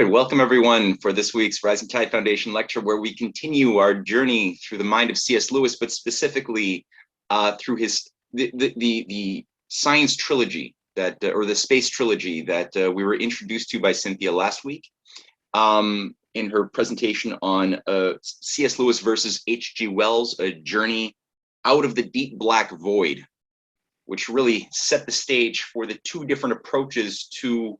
right, welcome everyone for this week's Rising Tide Foundation lecture, where we continue our journey through the mind of C.S. Lewis, but specifically through the science trilogy that, or the space trilogy that we were introduced to by Cynthia last week in her presentation on C.S. Lewis versus H.G. Wells, a journey out of the deep black void, which really set the stage for the two different approaches to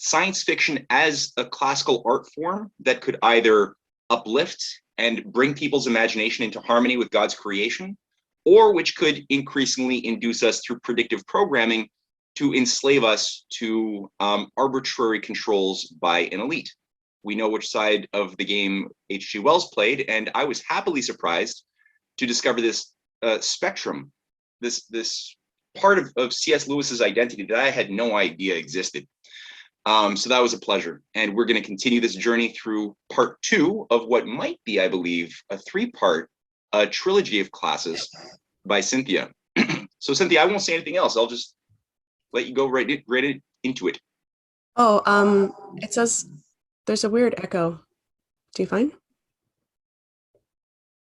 science fiction as a classical art form that could either uplift and bring people's imagination into harmony with God's creation, or which could increasingly induce us through predictive programming to enslave us to arbitrary controls by an elite. We know which side of the game H.G. Wells played, and I was happily surprised to discover this spectrum, this part of C.S. Lewis's identity that I had no idea existed. So that was a pleasure. And we're going to continue this journey through part 2 of what might be, I believe, a 3-part trilogy of classes by Cynthia. So Cynthia, I won't say anything else. I'll just let you go right into it. Oh, it says there's a weird echo. Do you find?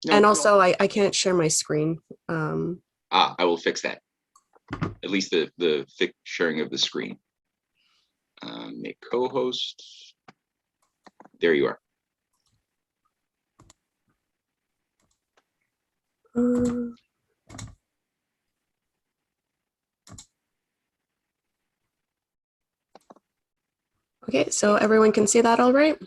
No, and also, no. I can't share my screen. I will fix that. At least the sharing of the screen. Make co-host. There you are. Okay, so everyone can see that all right?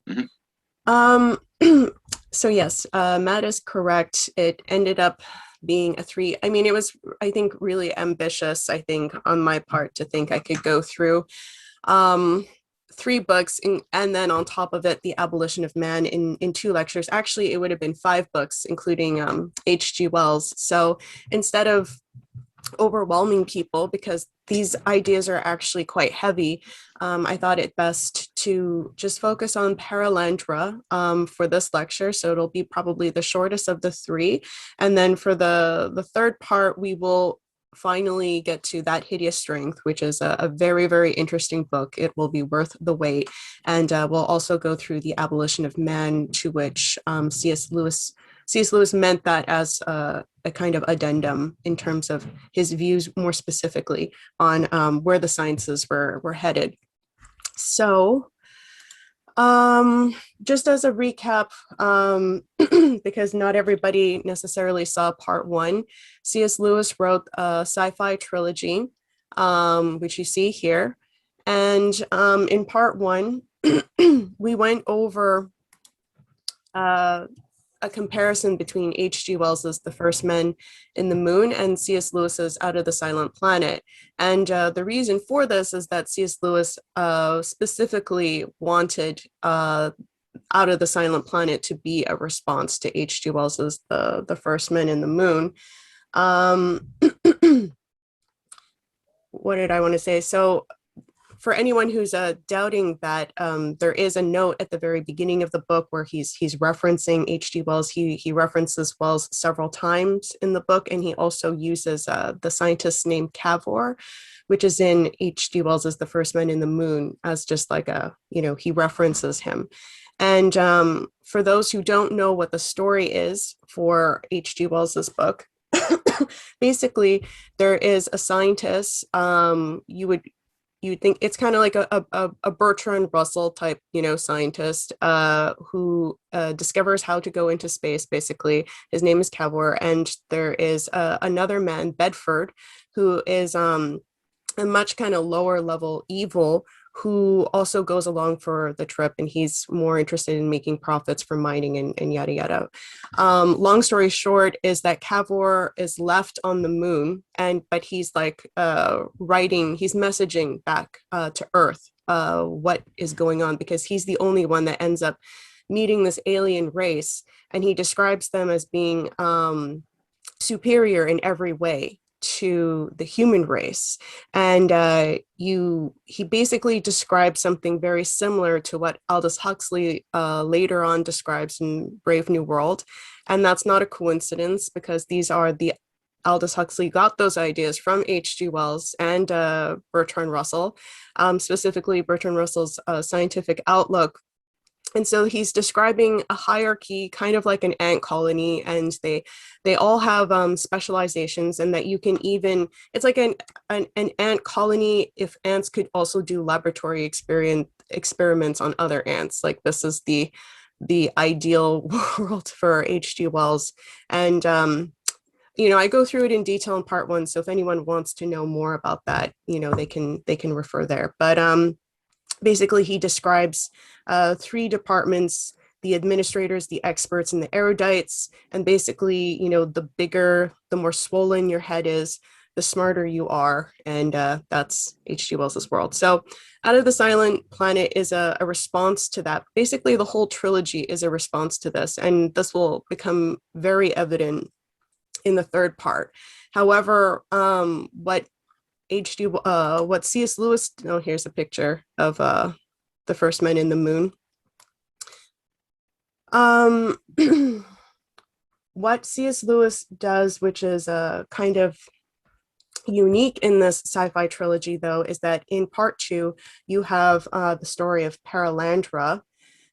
Mm-hmm. So yes, Matt is correct. It ended up being a 3. I mean, it was, I think, really ambitious, I think, on my part to think I could go through 3 books and then on top of it, The Abolition of Man in 2 lectures. Actually, it would have been 5 books, including H.G. Wells. So instead of overwhelming people, because these ideas are actually quite heavy, I thought it best to just focus on Perelandra for this lecture. So it'll be probably the shortest of the 3. And then for the 3rd part, we will finally get to That Hideous Strength, which is a very, very interesting book. It will be worth the wait. And we'll also go through The Abolition of Man, to which C.S. Lewis meant that as a kind of addendum in terms of his views more specifically on where the sciences were headed. So just as a recap, because not everybody necessarily saw part 1, C.S. Lewis wrote a sci-fi trilogy, which you see here. And in part 1, we went over a comparison between H.G. Wells's The First Men in the Moon and C.S. Lewis's Out of the Silent Planet. And the reason for this is that C.S. Lewis specifically wanted Out of the Silent Planet to be a response to H.G. Wells's The First Men in the Moon. What did I want to say? So for anyone who's doubting that, there is a note at the very beginning of the book where he's referencing H.G. Wells. He references Wells several times in the book, and he also uses the scientist's name Cavour, which is in H.G. Wells's The First Men in the Moon, as just like he references him. And for those who don't know what the story is for H.G. Wells's book, basically there is a scientist. You'd think it's kind of like a Bertrand Russell type, scientist who discovers how to go into space, basically. His name is Cavour, and there is another man, Bedford, who is a much kind of lower level evil, who also goes along for the trip, and he's more interested in making profits from mining and yada yada. Long story short is that Cavour is left on the moon, but he's like he's messaging back to Earth what is going on, because he's the only one that ends up meeting this alien race, and he describes them as being superior in every way to the human race. And he basically describes something very similar to what Aldous Huxley later on describes in Brave New World. And that's not a coincidence, because these are the Aldous Huxley got those ideas from H.G. Wells and Bertrand Russell, specifically Bertrand Russell's scientific outlook. And so he's describing a hierarchy, kind of like an ant colony, and they all have specializations, and that you can even, it's like an ant colony if ants could also do laboratory experiments on other ants. Like, this is the ideal world for H.G. Wells. And I go through it in detail in part 1. So if anyone wants to know more about that, they can refer there. But basically, he describes 3 departments: the administrators, the experts, and the erudites. And basically, the bigger, the more swollen your head is, the smarter you are. And that's H.G. Wells's world. So Out of the Silent Planet is a response to that. Basically, the whole trilogy is a response to this. And this will become very evident in the 3rd part. However, what C.S. Lewis, here's a picture of the first men in the moon. What C.S. Lewis does, which is kind of unique in this sci-fi trilogy, though, is that in part 2, you have the story of Perelandra.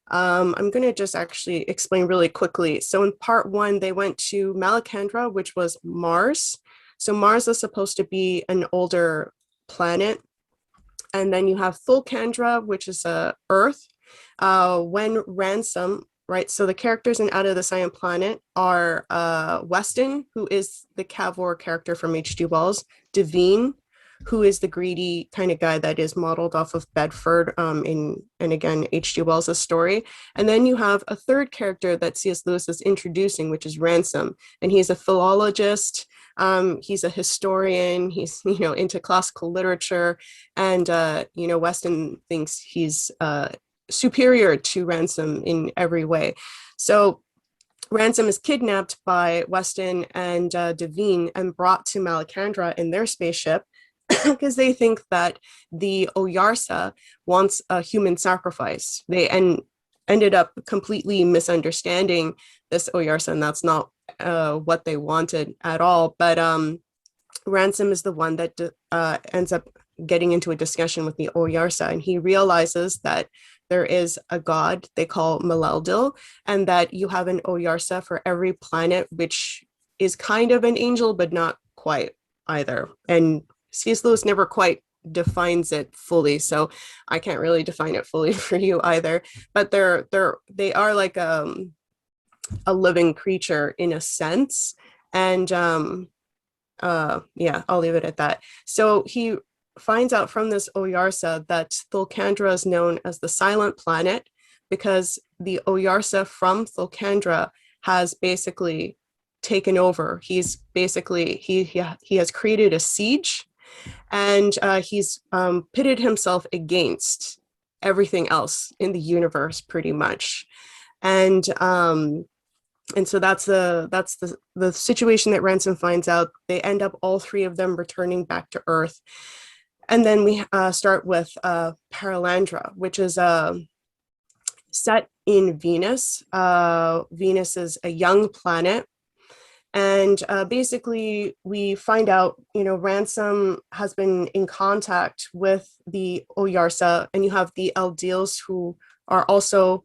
I'm going to just actually explain really quickly. So in part 1, they went to Malacandra, which was Mars. So Mars is supposed to be an older planet. And then you have Thulcandra, which is Earth. When Ransom, right? So the characters in Out of the Silent Planet are Weston, who is the Cavor character from H.G. Wells, Devine, who is the greedy kind of guy that is modeled off of Bedford and again, H.G. Wells' story. And then you have a 3rd character that C.S. Lewis is introducing, which is Ransom. And he's a philologist. He's a historian. He's, into classical literature. And, Weston thinks he's superior to Ransom in every way. So Ransom is kidnapped by Weston and Devine and brought to Malacandra in their spaceship, because they think that the Oyarsa wants a human sacrifice. They ended up completely misunderstanding this Oyarsa, and that's not what they wanted at all. But Ransom is the one that ends up getting into a discussion with the Oyarsa, and he realizes that there is a god they call Melaldil, and that you have an Oyarsa for every planet, which is kind of an angel, but not quite either. And C.S. Lewis never quite defines it fully, so I can't really define it fully for you either. But they are like a living creature in a sense. And I'll leave it at that. So he finds out from this Oyarsa that Thulcandra is known as the Silent Planet because the Oyarsa from Thulcandra has basically taken over. He's basically he has created a siege, and he's pitted himself against everything else in the universe, pretty much. And so that's the situation that Ransom finds out. They end up, all 3 of them, returning back to Earth. And then we start with Perelandra, which is set in Venus. Venus is a young planet. And basically, we find out, Ransom has been in contact with the Oyarsa, and you have the Eldiels, who are also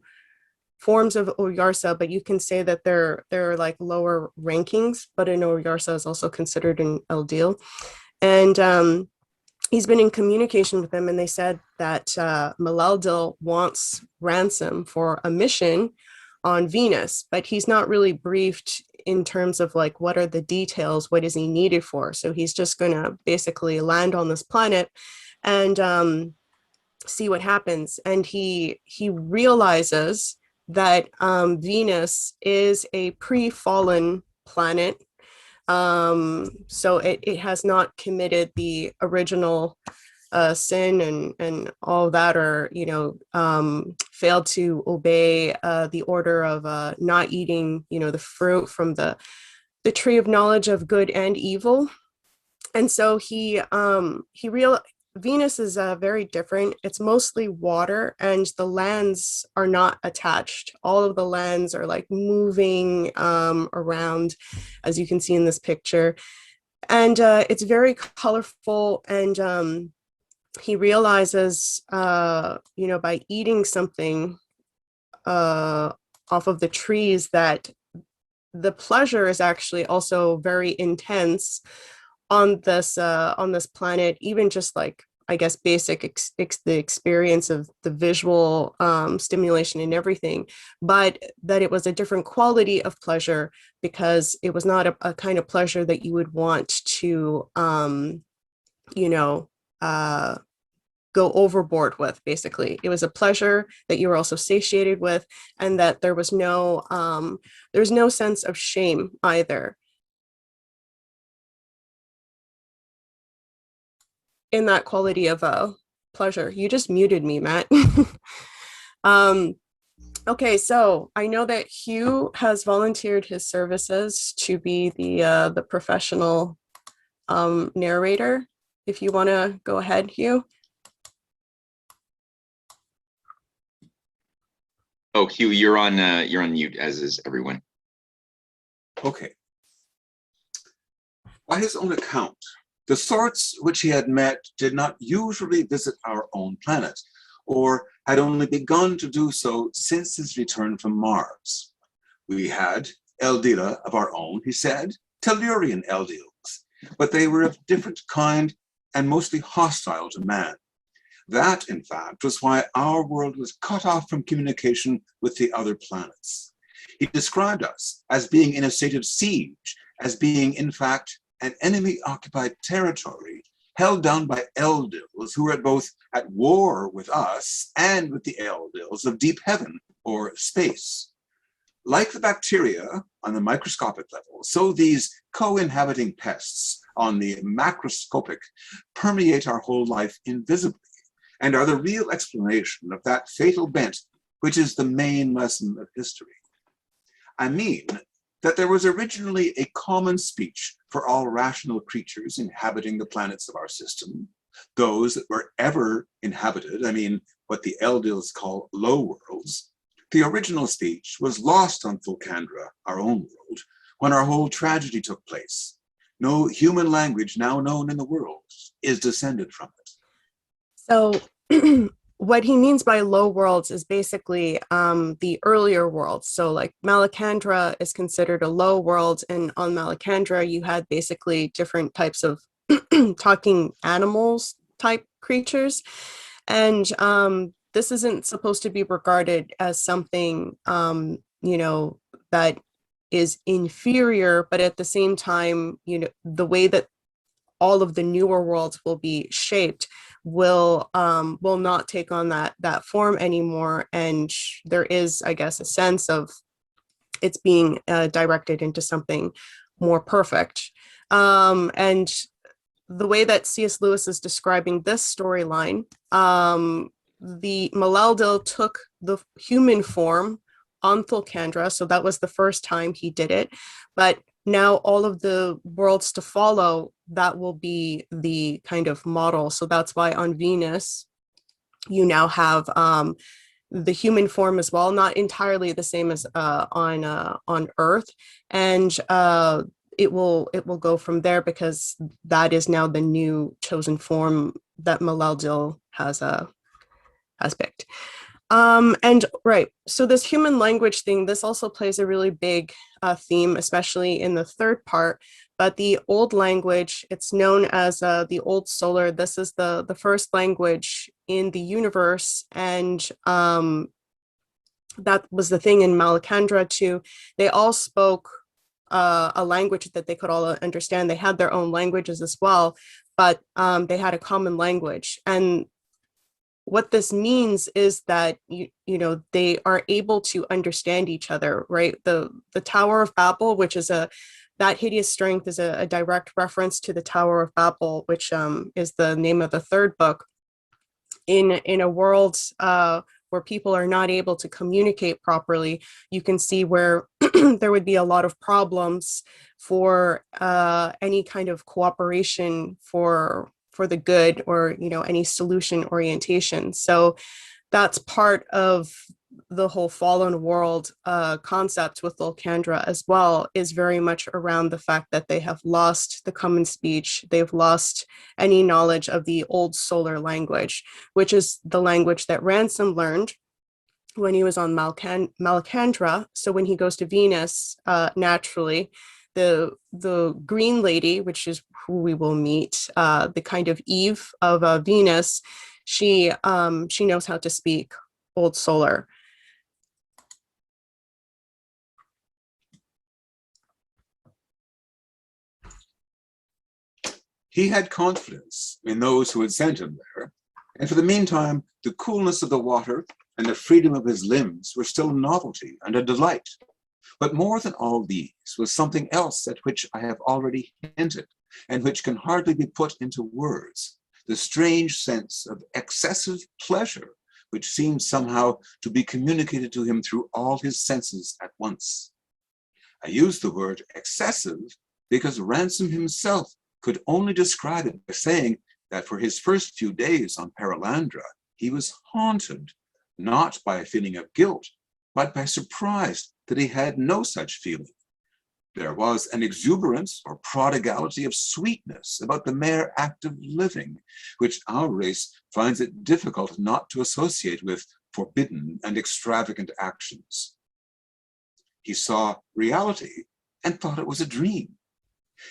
forms of Oyarsa, but you can say that they're like lower rankings, but an Oyarsa is also considered an Eldiel. And he's been in communication with them, and they said that Melaldil wants Ransom for a mission on Venus, but he's not really briefed in terms of like, what are the details, what is he needed for? So he's just gonna basically land on this planet and see what happens. And he realizes that Venus is a pre-fallen planet. So it has not committed the original sin and all that, or failed to obey the order of not eating the fruit from the tree of knowledge of good and evil. And so Venus is very different. It's mostly water, and the lands are not attached. All of the lands are like moving around, as you can see in this picture. And it's very colorful, and he realizes, by eating something off of the trees, that the pleasure is actually also very intense on this planet, even just like, I guess, basic the experience of the visual stimulation and everything, but that it was a different quality of pleasure, because it was not a kind of pleasure that you would want to, you know, uh, go overboard with. Basically, it was a pleasure that you were also satiated with, and that there's no sense of shame either in that quality of pleasure. You just muted me, Matt. um, okay, so I know that Hugh has volunteered his services to be the professional narrator. If you want to go ahead, Hugh. Oh, Hugh, you're on mute, as is everyone. Okay. By his own account, the sorts which he had met did not usually visit our own planet, or had only begun to do so since his return from Mars. We had Eldila of our own, he said, Tellurian Eldils, but they were of different kind and mostly hostile to man. That, in fact, was why our world was cut off from communication with the other planets. He described us as being in a state of siege, as being, in fact, an enemy-occupied territory held down by Eldils who were both at war with us and with the Eldils of deep heaven or space. Like the bacteria on the microscopic level, so these co-inhabiting pests on the macroscopic permeate our whole life invisibly, and are the real explanation of that fatal bent which is the main lesson of history. I mean that there was originally a common speech for all rational creatures inhabiting the planets of our system, those that were ever inhabited, I mean what the Eldils call low worlds. The original speech was lost on Fulcandra, our own world, when our whole tragedy took place. No human language now known in the world is descended from it. So what he means by low worlds is basically the earlier worlds. So like Malacandra is considered a low world, and on Malacandra you had basically different types of talking animals type creatures. And this isn't supposed to be regarded as something, that is inferior, but at the same time, the way that all of the newer worlds will be shaped will not take on that form anymore, and there is, I guess, a sense of it's being directed into something more perfect. And the way that C.S. Lewis is describing this storyline, the Maleldil took the human form on Thulcandra, so that was the first time he did it, but now all of the worlds to follow, that will be the kind of model. So that's why on Venus you now have the human form as well, not entirely the same as on Earth, and it will go from there, because that is now the new chosen form that Maleldil has picked. And right, so this human language thing, this also plays a really big theme, especially in the third part. But the old language, it's known as the Old Solar. This is the first language in the universe, and that was the thing in Malacandra too. They all spoke a language that they could all understand. They had their own languages as well, but they had a common language. And what this means is that they are able to understand each other, right? The Tower of Babel, which is that hideous strength, is a direct reference to the Tower of Babel, which is the name of the third book. In a world where people are not able to communicate properly, you can see where there would be a lot of problems for any kind of cooperation for the good, or any solution orientation. So that's part of the whole fallen world concept with Lilcandra as well is very much around the fact that they have lost the common speech. They've lost any knowledge of the old solar language, which is the language that Ransom learned when he was on Malacandra. So when he goes to Venus, naturally, the green lady, which is who we will meet, the kind of Eve of Venus, she knows how to speak Old Solar. He had confidence in those who had sent him there, and for the meantime, the coolness of the water and the freedom of his limbs were still a novelty and a delight. But more than all these was something else at which I have already hinted, and which can hardly be put into words, the strange sense of excessive pleasure, which seemed somehow to be communicated to him through all his senses at once. I use the word excessive because Ransom himself could only describe it by saying that for his first few days on Perelandra, he was haunted, not by a feeling of guilt, but by surprise that he had no such feeling. There was an exuberance or prodigality of sweetness about the mere act of living, which our race finds it difficult not to associate with forbidden and extravagant actions. He saw reality and thought it was a dream.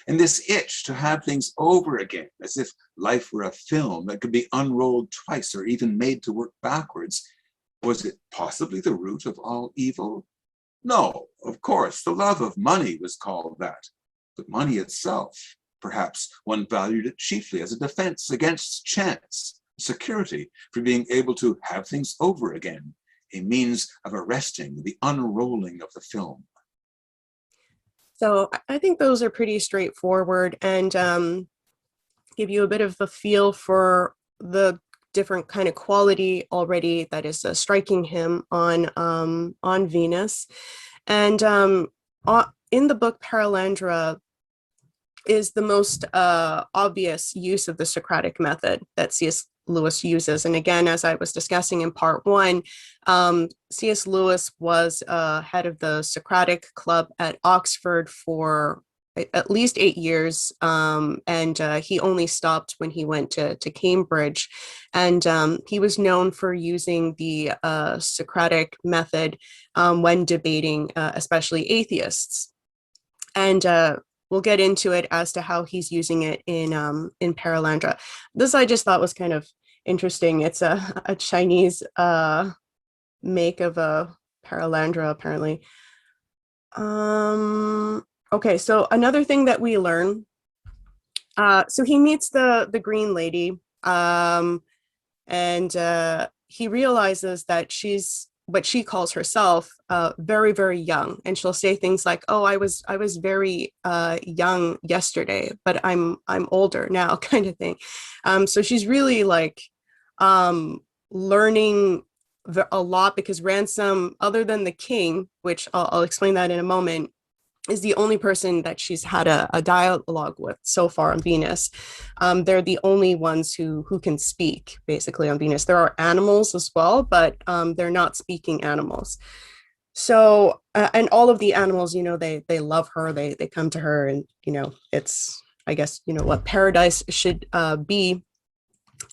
And this itch to have things over again, as if life were a film that could be unrolled twice or even made to work backwards, was it possibly the root of all evil? No, of course, the love of money was called that, but money itself, perhaps one valued it chiefly as a defense against chance, security for being able to have things over again, a means of arresting the unrolling of the film. So I think those are pretty straightforward and give you a bit of a feel for the different kind of quality already that is striking him on Venus. And in the book, Perelandra is the most obvious use of the Socratic method that C.S. Lewis uses. And again, as I was discussing in part one, C.S. Lewis was head of the Socratic Club at Oxford for at least 8 years, and he only stopped when he went to Cambridge. And he was known for using the Socratic method when debating, especially atheists. And we'll get into it as to how he's using it in Perelandra. This I just thought was kind of interesting. It's a Chinese make of a Perelandra, apparently. Okay, so another thing that we learn, so he meets the green lady, and he realizes that she's what she calls herself very, very young, and she'll say things like, "Oh, I was very young yesterday, but I'm older now," kind of thing. So she's really like learning a lot, because Ransom, other than the king, which I'll explain that in a moment, is the only person that she's had a dialogue with so far on Venus. They're the only ones who can speak, basically, on Venus. There are animals as well, but they're not speaking animals. So, and all of the animals, you know, they love her, they come to her, and, you know, it's, I guess, you know, what paradise should be.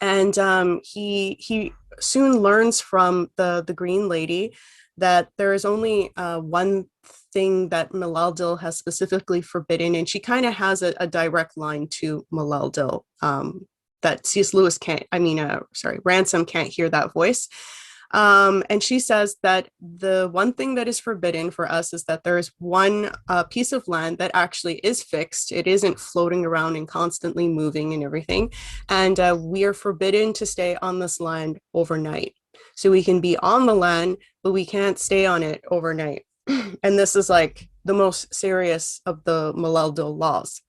And he soon learns from the green lady that there is only one thing that Melalde has specifically forbidden, and she kind of has a direct line to Melalde that C.S. Lewis Ransom can't hear that voice. And she says that the one thing that is forbidden for us is that there is one piece of land that actually is fixed. It isn't floating around and constantly moving and everything. And we are forbidden to stay on this land overnight. So we can be on the land, but we can't stay on it overnight. And this is like the most serious of the Melalde laws.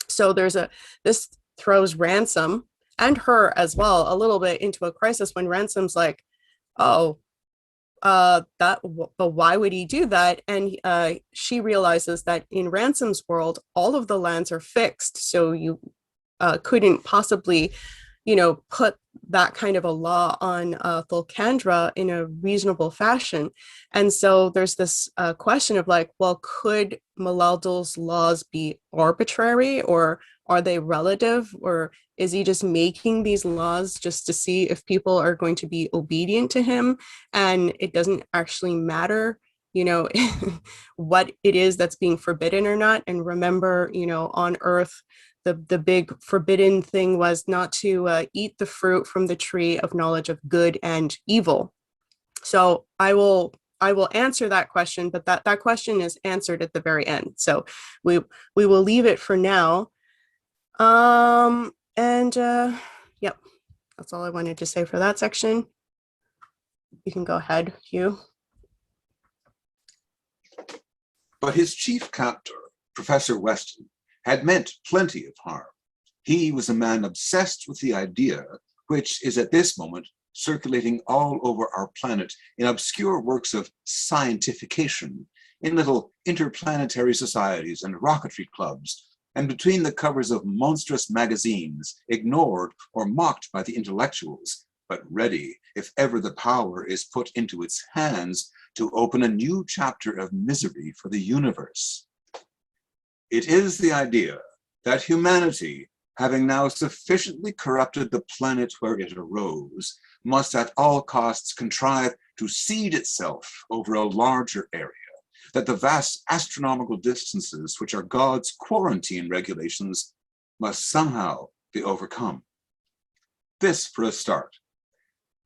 So this throws Ransom and her as well a little bit into a crisis when Ransom's like, oh, but why would he do that? And she realizes that in Ransom's world, all of the lands are fixed. So you couldn't possibly, you know, put that kind of a law on Thulkandra in a reasonable fashion. And so there's this question of like, well, could Malaldul's laws be arbitrary, or are they relative, or is he just making these laws just to see if people are going to be obedient to him, and it doesn't actually matter, you know, what it is that's being forbidden or not? And remember, you know, on Earth, the big forbidden thing was not to eat the fruit from the tree of knowledge of good and evil. So I will answer that question, but that question is answered at the very end. So we will leave it for now. Yep, that's all I wanted to say for that section. You can go ahead, Hugh. But his chief captor, Professor Weston, had meant plenty of harm. He was a man obsessed with the idea, which is at this moment circulating all over our planet in obscure works of scientification, in little interplanetary societies and rocketry clubs, and between the covers of monstrous magazines, ignored or mocked by the intellectuals, but ready, if ever the power is put into its hands, to open a new chapter of misery for the universe. It is the idea that humanity, having now sufficiently corrupted the planet where it arose, must at all costs contrive to seed itself over a larger area, that the vast astronomical distances which are God's quarantine regulations must somehow be overcome. This for a start.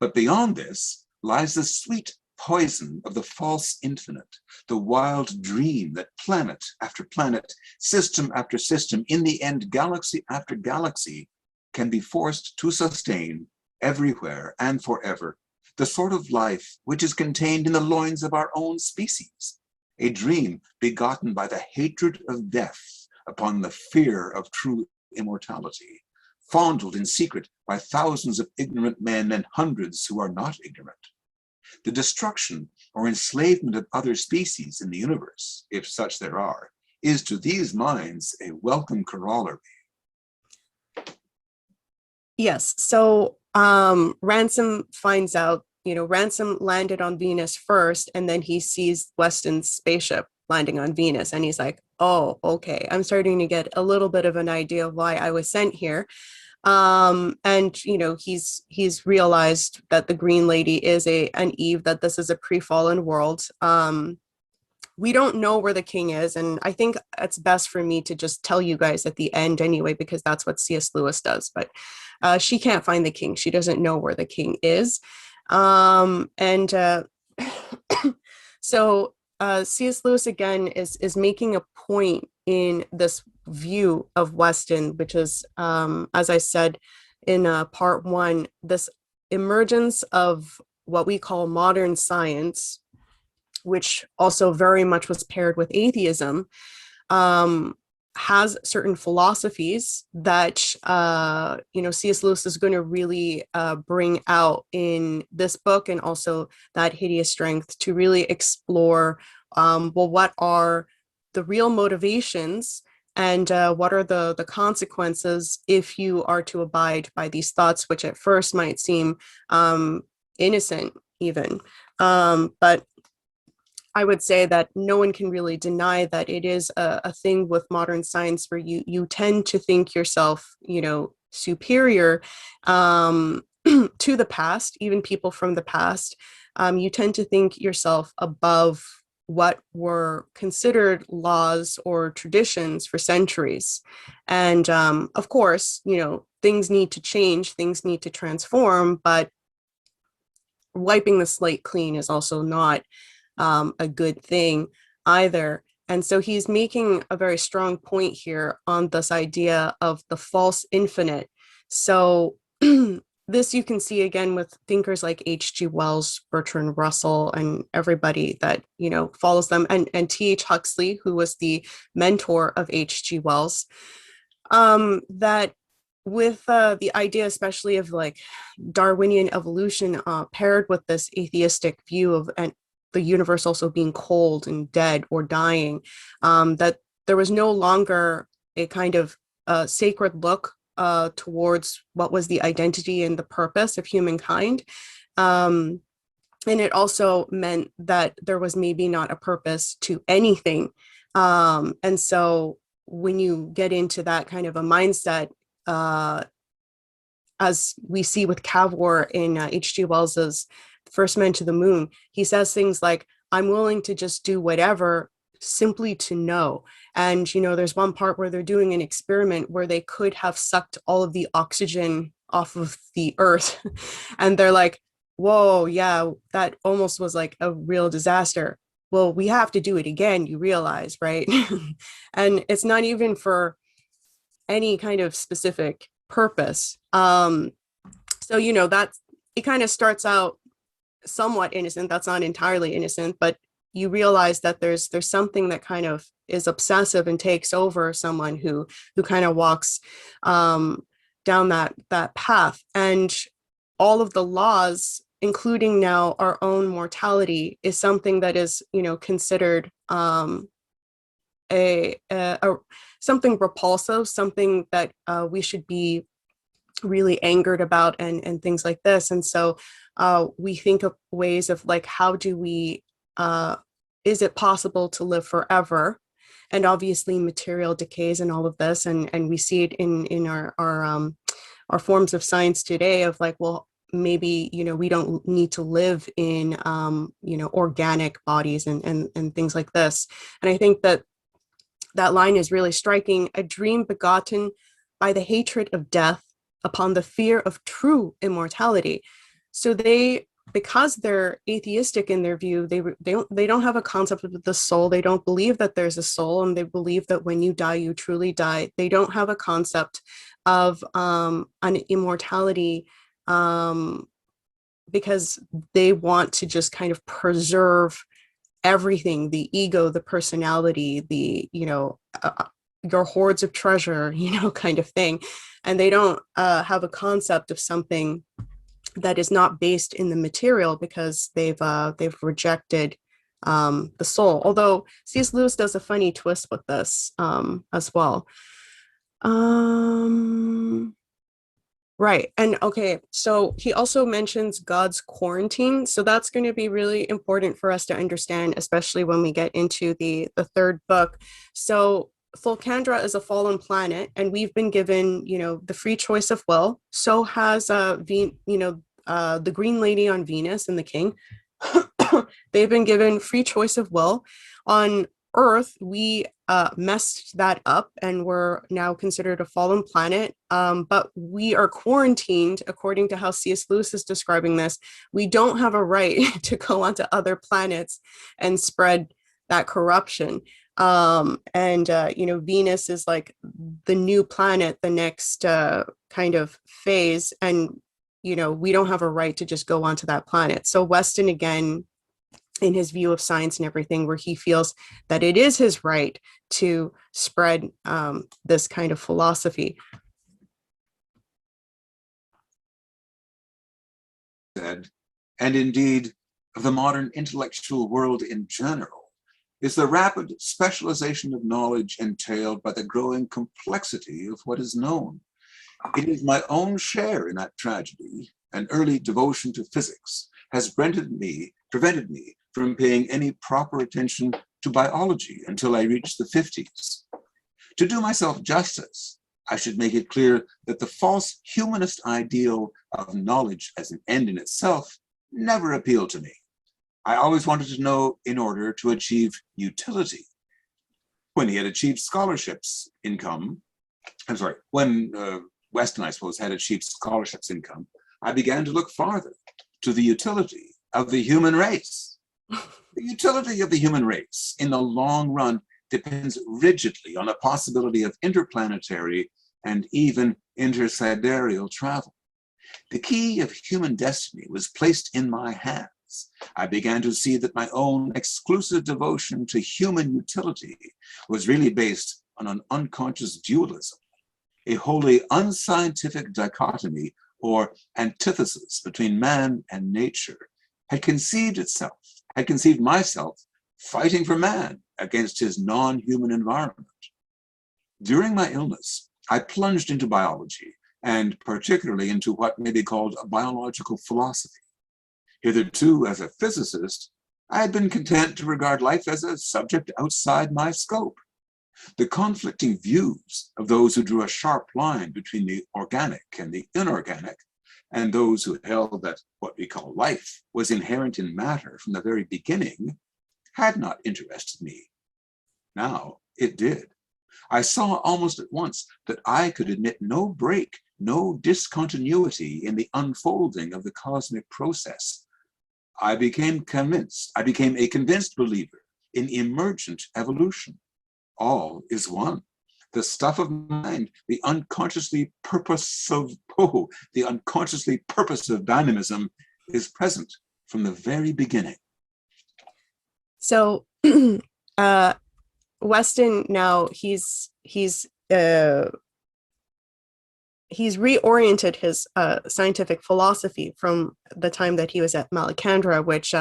But beyond this lies the sweet poison of the false infinite, the wild dream that planet after planet, system after system, in the end galaxy after galaxy, can be forced to sustain everywhere and forever the sort of life which is contained in the loins of our own species, a dream begotten by the hatred of death upon the fear of true immortality, fondled in secret by thousands of ignorant men and hundreds who are not ignorant. The destruction or enslavement of other species in the universe, if such there are, is to these minds a welcome corollary. Yes, so Ransom finds out, you know, Ransom landed on Venus first, and then he sees Weston's spaceship landing on Venus, and he's like, oh, okay, I'm starting to get a little bit of an idea of why I was sent here. And you know, he's realized that the Green Lady is an Eve, that this is a pre-fallen world. We don't know where the king is, and I think it's best for me to just tell you guys at the end anyway, because that's what C.S. Lewis does. But she can't find the king. She doesn't know where the king is. So C.S. Lewis again is making a point in this view of Weston, which is, as I said in part one, this emergence of what we call modern science, which also very much was paired with atheism, has certain philosophies that, you know, C.S. Lewis is going to really bring out in this book, and also that Hideous Strength, to really explore, well, what are the real motivations, and what are the consequences if you are to abide by these thoughts, which at first might seem innocent even. But I would say that no one can really deny that it is a thing with modern science where you tend to think yourself, you know, superior to the past, even people from the past. You tend to think yourself above what were considered laws or traditions for centuries. And of course, you know, things need to change, things need to transform, but wiping the slate clean is also not a good thing either. And so he's making a very strong point here on this idea of the false infinite. So this you can see again with thinkers like H.G. Wells, Bertrand Russell, and everybody that, you know, follows them, and T.H. Huxley, who was the mentor of H.G. Wells, that with the idea especially of like Darwinian evolution paired with this atheistic view of and the universe also being cold and dead or dying, that there was no longer a kind of sacred look towards what was the identity and the purpose of humankind. And it also meant that there was maybe not a purpose to anything. And so when you get into that kind of a mindset, as we see with Cavor in H.G. Wells's First Men to the Moon, he says things like, I'm willing to just do whatever simply to know. And, you know, there's one part where they're doing an experiment where they could have sucked all of the oxygen off of the earth. And they're like, whoa, yeah, that almost was like a real disaster. Well, we have to do it again, you realize, right? And it's not even for any kind of specific purpose. So, you know, that's, it kind of starts out somewhat innocent. That's not entirely innocent, but you realize that there's something that kind of is obsessive and takes over someone who kind of walks down that path. And all of the laws, including now our own mortality, is something that is, you know, considered something repulsive, something that we should be really angered about, and things like this. And so we think of ways of like, how do we, is it possible to live forever? And obviously material decays and all of this, and we see it in our forms of science today of like, well, maybe, you know, we don't need to live in you know, organic bodies and things like this. And I think that line is really striking. A dream begotten by the hatred of death upon the fear of true immortality. So they, because they're atheistic in their view, they don't have a concept of the soul. They don't believe that there's a soul, and they believe that when you die, you truly die. They don't have a concept of an immortality, because they want to just kind of preserve everything, the ego, the personality, the, you know, your hoards of treasure, you know, kind of thing. And they don't have a concept of something that is not based in the material, because they've rejected the soul. Although C.S. Lewis does a funny twist with this as well. Right. And okay, so he also mentions God's quarantine. So that's going to be really important for us to understand, especially when we get into the third book. So Fulcandra is a fallen planet, and we've been given, you know, the free choice of will. So has the Green Lady on Venus and the King. They've been given free choice of will. On Earth, we messed that up, and we're now considered a fallen planet. But we are quarantined, according to how C.S. Lewis is describing this. We don't have a right to go onto other planets and spread that corruption. You know, Venus is like the new planet, the next kind of phase. And, you know, we don't have a right to just go onto that planet. So Weston, again, in his view of science and everything, where he feels that it is his right to spread this kind of philosophy. And indeed of the modern intellectual world in general, is the rapid specialization of knowledge entailed by the growing complexity of what is known. It is my own share in that tragedy. An early devotion to physics has prevented me from paying any proper attention to biology until I reached the 50s. To do myself justice, I should make it clear that the false humanist ideal of knowledge as an end in itself never appealed to me. I always wanted to know in order to achieve utility. When he had achieved scholarships income, when Weston, I suppose, had achieved scholarships income, I began to look farther to the utility of the human race. The utility of the human race in the long run depends rigidly on the possibility of interplanetary and even intersidereal travel. The key of human destiny was placed in my hands. I began to see that my own exclusive devotion to human utility was really based on an unconscious dualism, a wholly unscientific dichotomy or antithesis between man and nature had conceived myself fighting for man against his non-human environment. During my illness, I plunged into biology, and particularly into what may be called biological philosophy. Hitherto, as a physicist, I had been content to regard life as a subject outside my scope. The conflicting views of those who drew a sharp line between the organic and the inorganic, and those who held that what we call life was inherent in matter from the very beginning, had not interested me. Now it did. I saw almost at once that I could admit no break, no discontinuity in the unfolding of the cosmic process. I became a convinced believer in emergent evolution. All is one. The stuff of mind, the unconsciously purposive dynamism is present from the very beginning. So Weston now he's reoriented his scientific philosophy from the time that he was at Malacandra, which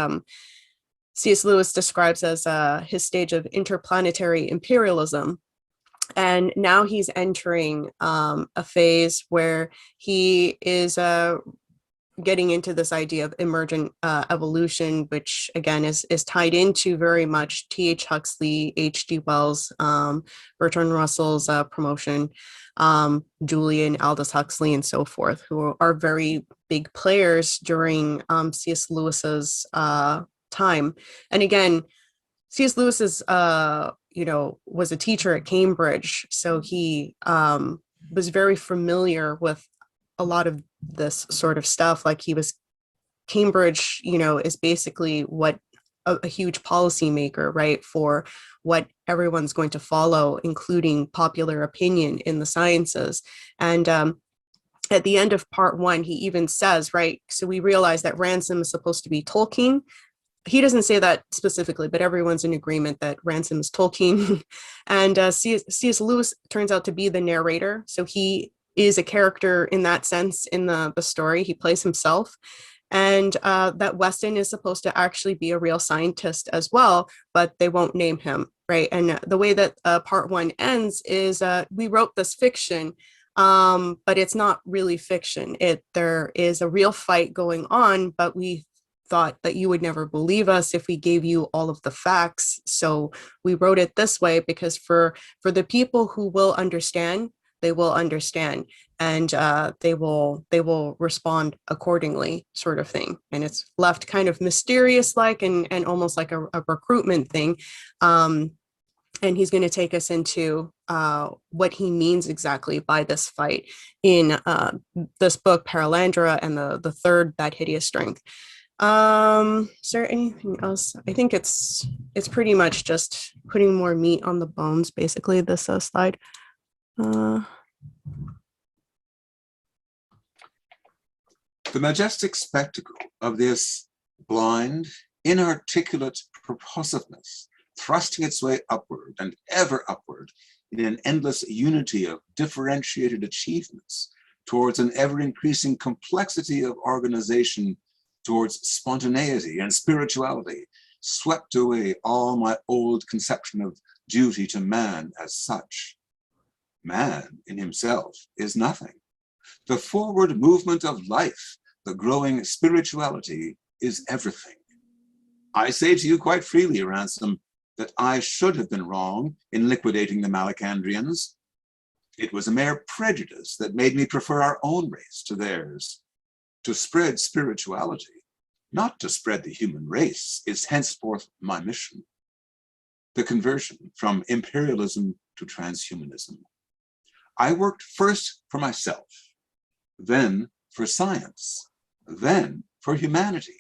C.S. Lewis describes as his stage of interplanetary imperialism. And now he's entering a phase where he is getting into this idea of emergent evolution, which again is tied into very much T.H. Huxley, H.G. Wells, Bertrand Russell's promotion, Julian, Aldous Huxley, and so forth, who are very big players during C.S. Lewis's time. And again, C.S. Lewis is, was a teacher at Cambridge, so he was very familiar with a lot of this sort of stuff. Like Cambridge, is basically what a huge policymaker, right, for what everyone's going to follow, including popular opinion in the sciences. And at the end of part 1, he even says, right, so we realize that Ransom is supposed to be Tolkien. He doesn't say that specifically, but everyone's in agreement that Ransom is Tolkien. And C.S. Lewis turns out to be the narrator. So he is a character in that sense in the story. He plays himself. And that Weston is supposed to actually be a real scientist as well, but they won't name him, right? And the way that part 1 ends is we wrote this fiction, but it's not really fiction. There is a real fight going on, but we thought that you would never believe us if we gave you all of the facts. So we wrote it this way because for the people who will understand, they will understand, and they will respond accordingly, sort of thing. And it's left kind of mysterious like and almost like a recruitment thing. And he's going to take us into what he means exactly by this fight in this book, Perelandra, and the third, That Hideous Strength. Is there anything else? I think it's pretty much just putting more meat on the bones, basically, this slide. The majestic spectacle of this blind, inarticulate purposiveness, thrusting its way upward and ever upward in an endless unity of differentiated achievements towards an ever-increasing complexity of organization, towards spontaneity and spirituality, swept away all my old conception of duty to man as such. Man in himself is nothing. The forward movement of life, the growing spirituality, is everything. I say to you quite freely, Ransom, that I should have been wrong in liquidating the Malacandrians. It was a mere prejudice that made me prefer our own race to theirs. To spread spirituality, not to spread the human race, is henceforth my mission. The conversion from imperialism to transhumanism. I worked first for myself, then for science, then for humanity,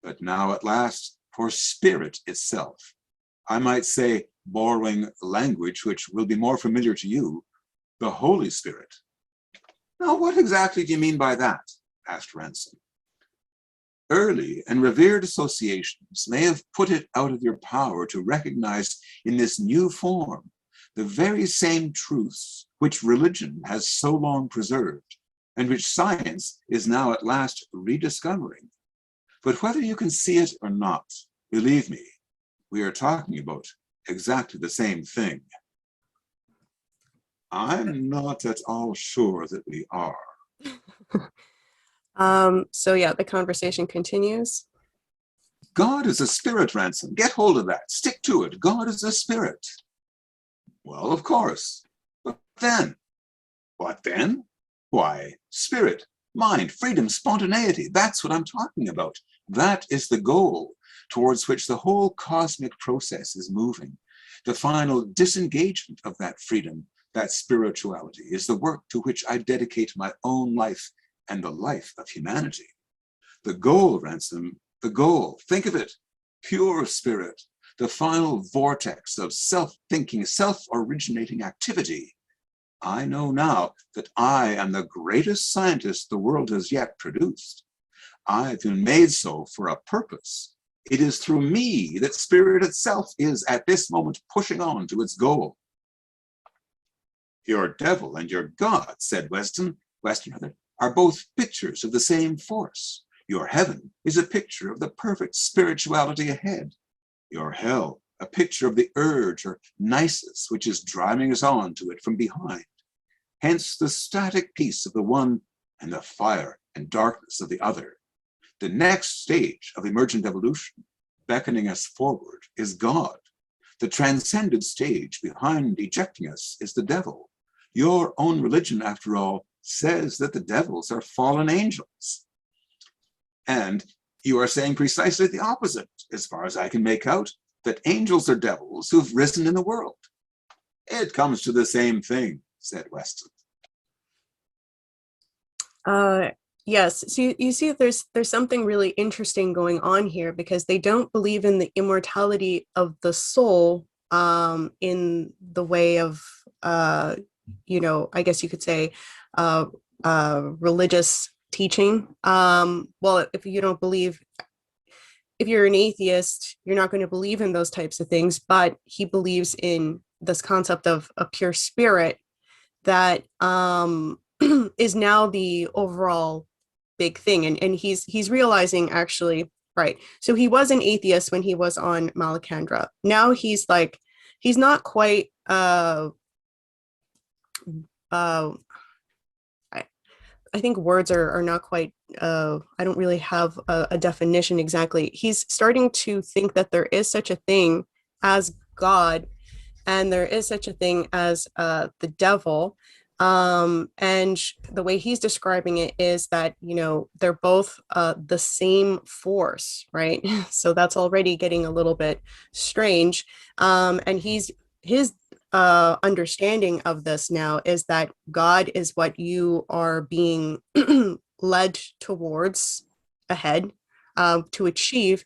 but now at last for spirit itself. I might say, borrowing language which will be more familiar to you, the Holy Spirit. Now, what exactly do you mean by that? Asked Ransom. Early and revered associations may have put it out of your power to recognize in this new form the very same truths which religion has so long preserved and which science is now at last rediscovering. But whether you can see it or not, believe me, we are talking about exactly the same thing. I'm not at all sure that we are. So yeah, the conversation continues. God is a spirit, Ransom. Get hold of that. Stick to it. God is a spirit. Well, of course. But then? What then? Why, spirit, mind, freedom, spontaneity. That's what I'm talking about. That is the goal towards which the whole cosmic process is moving. The final disengagement of that freedom, that spirituality, is the work to which I dedicate my own life and the life of humanity. The goal, Ransom, the goal, think of it, pure spirit, the final vortex of self-thinking, self-originating activity. I know now that I am the greatest scientist the world has yet produced. I've been made so for a purpose. It is through me that spirit itself is at this moment pushing on to its goal. Your devil and your God, said Weston, are both pictures of the same force. Your heaven is a picture of the perfect spirituality ahead. Your hell, a picture of the urge or nisus which is driving us on to it from behind. Hence the static peace of the one and the fire and darkness of the other. The next stage of emergent evolution, beckoning us forward, is God. The transcended stage behind ejecting us is the devil. Your own religion, after all, says that the devils are fallen angels. And you are saying precisely the opposite, as far as I can make out, that angels are devils who've risen in the world. It comes to the same thing, said Weston. Yes, so you see there's something really interesting going on here, because they don't believe in the immortality of the soul in the way of, I guess you could say, religious teaching. Well, if you don't believe, if you're an atheist, you're not going to believe in those types of things, but he believes in this concept of a pure spirit that is now the overall big thing. And he's realizing, actually, right, so he was an atheist when he was on Malacandra. Now he's not quite I think words are not quite, I don't really have a definition exactly. He's starting to think that there is such a thing as God, and there is such a thing as the devil. And the way he's describing it is that, they're both the same force, right? So that's already getting a little bit strange. And his understanding of this now is that God is what you are being led towards ahead to achieve,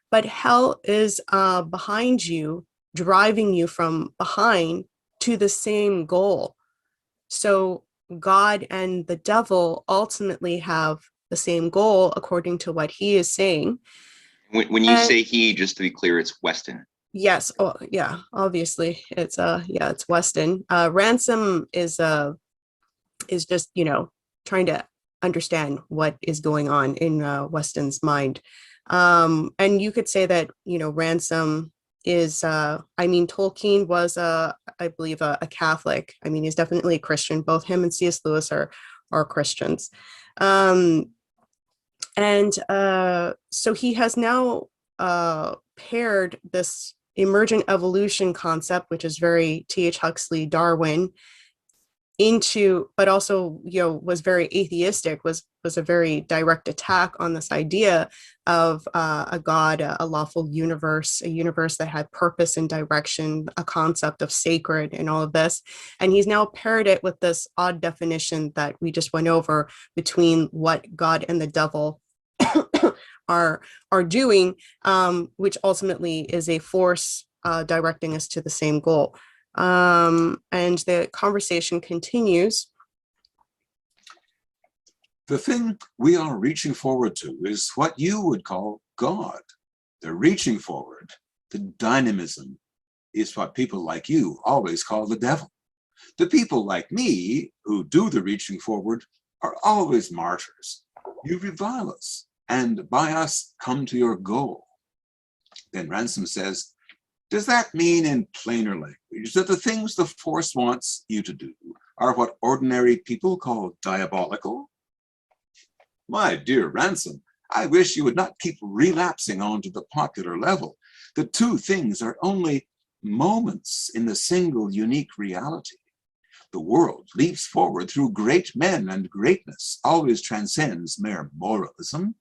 but hell is behind you, driving you from behind to the same goal. So God and the devil ultimately have the same goal, according to what he is saying. When you say he, just to be clear, it's Weston. Yes. Oh, yeah. Obviously, it's it's Weston. Ransom is just trying to understand what is going on in Weston's mind, and you could say that Ransom is. Tolkien was I believe a Catholic. He's definitely a Christian. Both him and C.S. Lewis are Christians, and so he has now paired this emergent evolution concept, which is very T.H. Huxley, Darwin, but also was very atheistic, was a very direct attack on this idea of a God, a lawful universe, a universe that had purpose and direction, a concept of sacred and all of this. And he's now paired it with this odd definition that we just went over between what God and the devil are doing, which ultimately is a force directing us to the same goal. And the conversation continues. The thing we are reaching forward to is what you would call God. The reaching forward, the dynamism, is what people like you always call the devil. The people like me who do the reaching forward are always martyrs. You revile us, and by us come to your goal. Then Ransom says, does that mean in plainer language that the things the Force wants you to do are what ordinary people call diabolical? My dear Ransom, I wish you would not keep relapsing onto the popular level. The two things are only moments in the single unique reality. The world leaps forward through great men, and greatness always transcends mere moralism.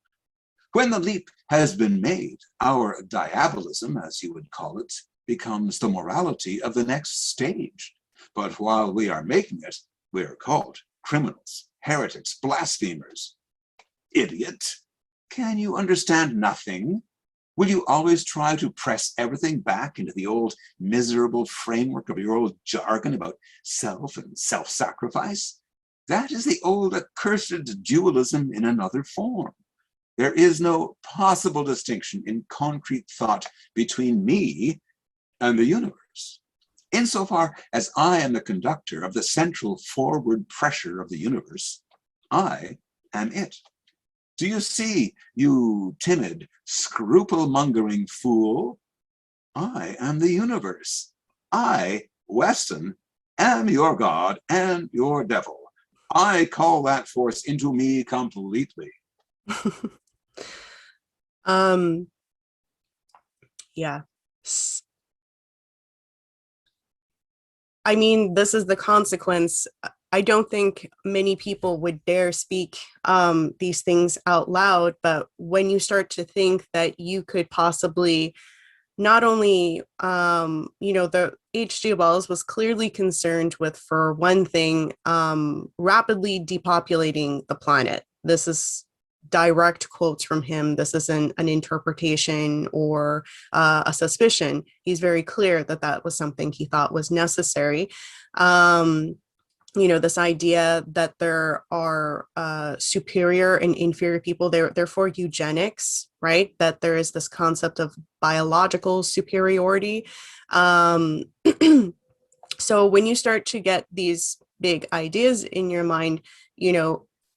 When the leap has been made, our diabolism, as you would call it, becomes the morality of the next stage. But while we are making it, we are called criminals, heretics, blasphemers. Idiot! Can you understand nothing? Will you always try to press everything back into the old miserable framework of your old jargon about self and self-sacrifice? That is the old accursed dualism in another form. There is no possible distinction in concrete thought between me and the universe. Insofar as I am the conductor of the central forward pressure of the universe, I am it. Do you see, you timid, scruple-mongering fool? I am the universe. I, Weston, am your God and your devil. I call that force into me completely. Yeah. I mean, this is the consequence. I don't think many people would dare speak these things out loud, but when you start to think that you could possibly not only, the H.G. Wells was clearly concerned with, for one thing, rapidly depopulating the planet. This is direct quotes from him. This isn't an interpretation or a suspicion. He's very clear that that was something he thought was necessary. This idea that there are superior and inferior people, therefore eugenics, right? That there is this concept of biological superiority. So when you start to get these big ideas in your mind,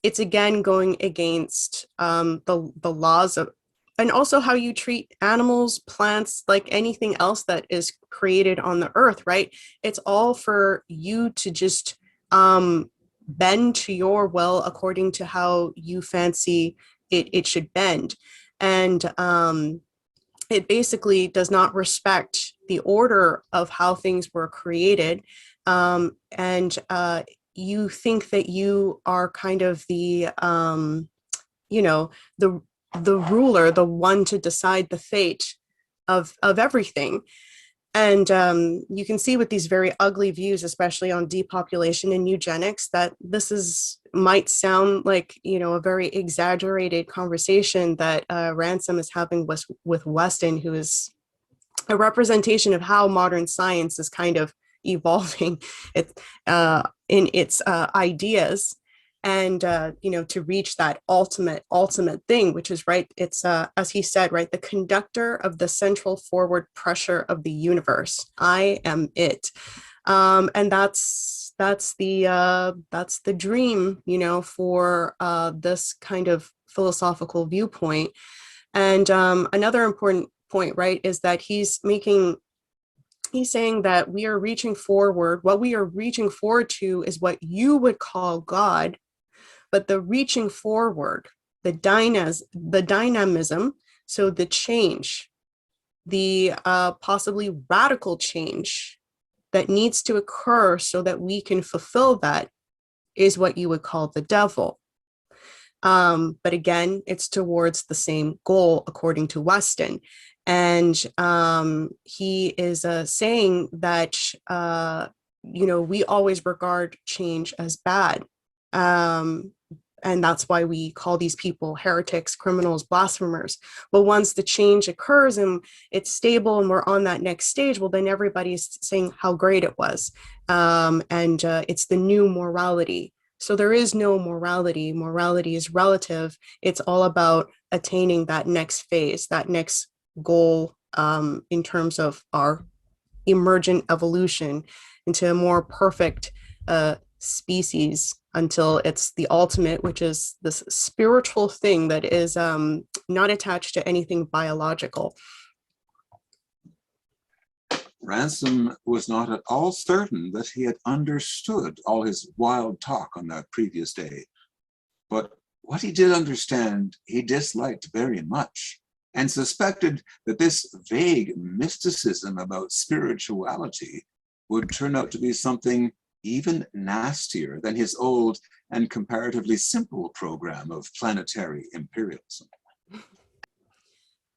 it's again going against the laws of, and also how you treat animals, plants, like anything else that is created on the earth, right? It's all for you to just bend to your will according to how you fancy it should bend. And it basically does not respect the order of how things were created. And you think that you are kind of the ruler, the one to decide the fate of everything. And you can see with these very ugly views, especially on depopulation and eugenics, that this might sound like, a very exaggerated conversation that Ransom is having with Weston, who is a representation of how modern science is kind of evolving in its ideas. And, to reach that ultimate thing, which is, right, it's, as he said, right, the conductor of the central forward pressure of the universe. I am it. And that's the dream, for this kind of philosophical viewpoint. And another important point, right, is that he's saying that we are reaching forward. What we are reaching forward to is what you would call God. But the reaching forward, the dynamism, so the change, the possibly radical change that needs to occur so that we can fulfill that, is what you would call the devil. But again, it's towards the same goal, according to Weston. And he is saying that, we always regard change as bad. And that's why we call these people heretics, criminals, blasphemers. But once the change occurs and it's stable and we're on that next stage, well, then everybody's saying how great it was. And it's the new morality. So there is no morality. Morality is relative. It's all about attaining that next phase, that next goal, in terms of our emergent evolution into a more perfect species, until it's the ultimate, which is this spiritual thing that is not attached to anything biological. Ransom was not at all certain that he had understood all his wild talk on that previous day. But what he did understand, he disliked very much, and suspected that this vague mysticism about spirituality would turn out to be something even nastier than his old and comparatively simple program of planetary imperialism.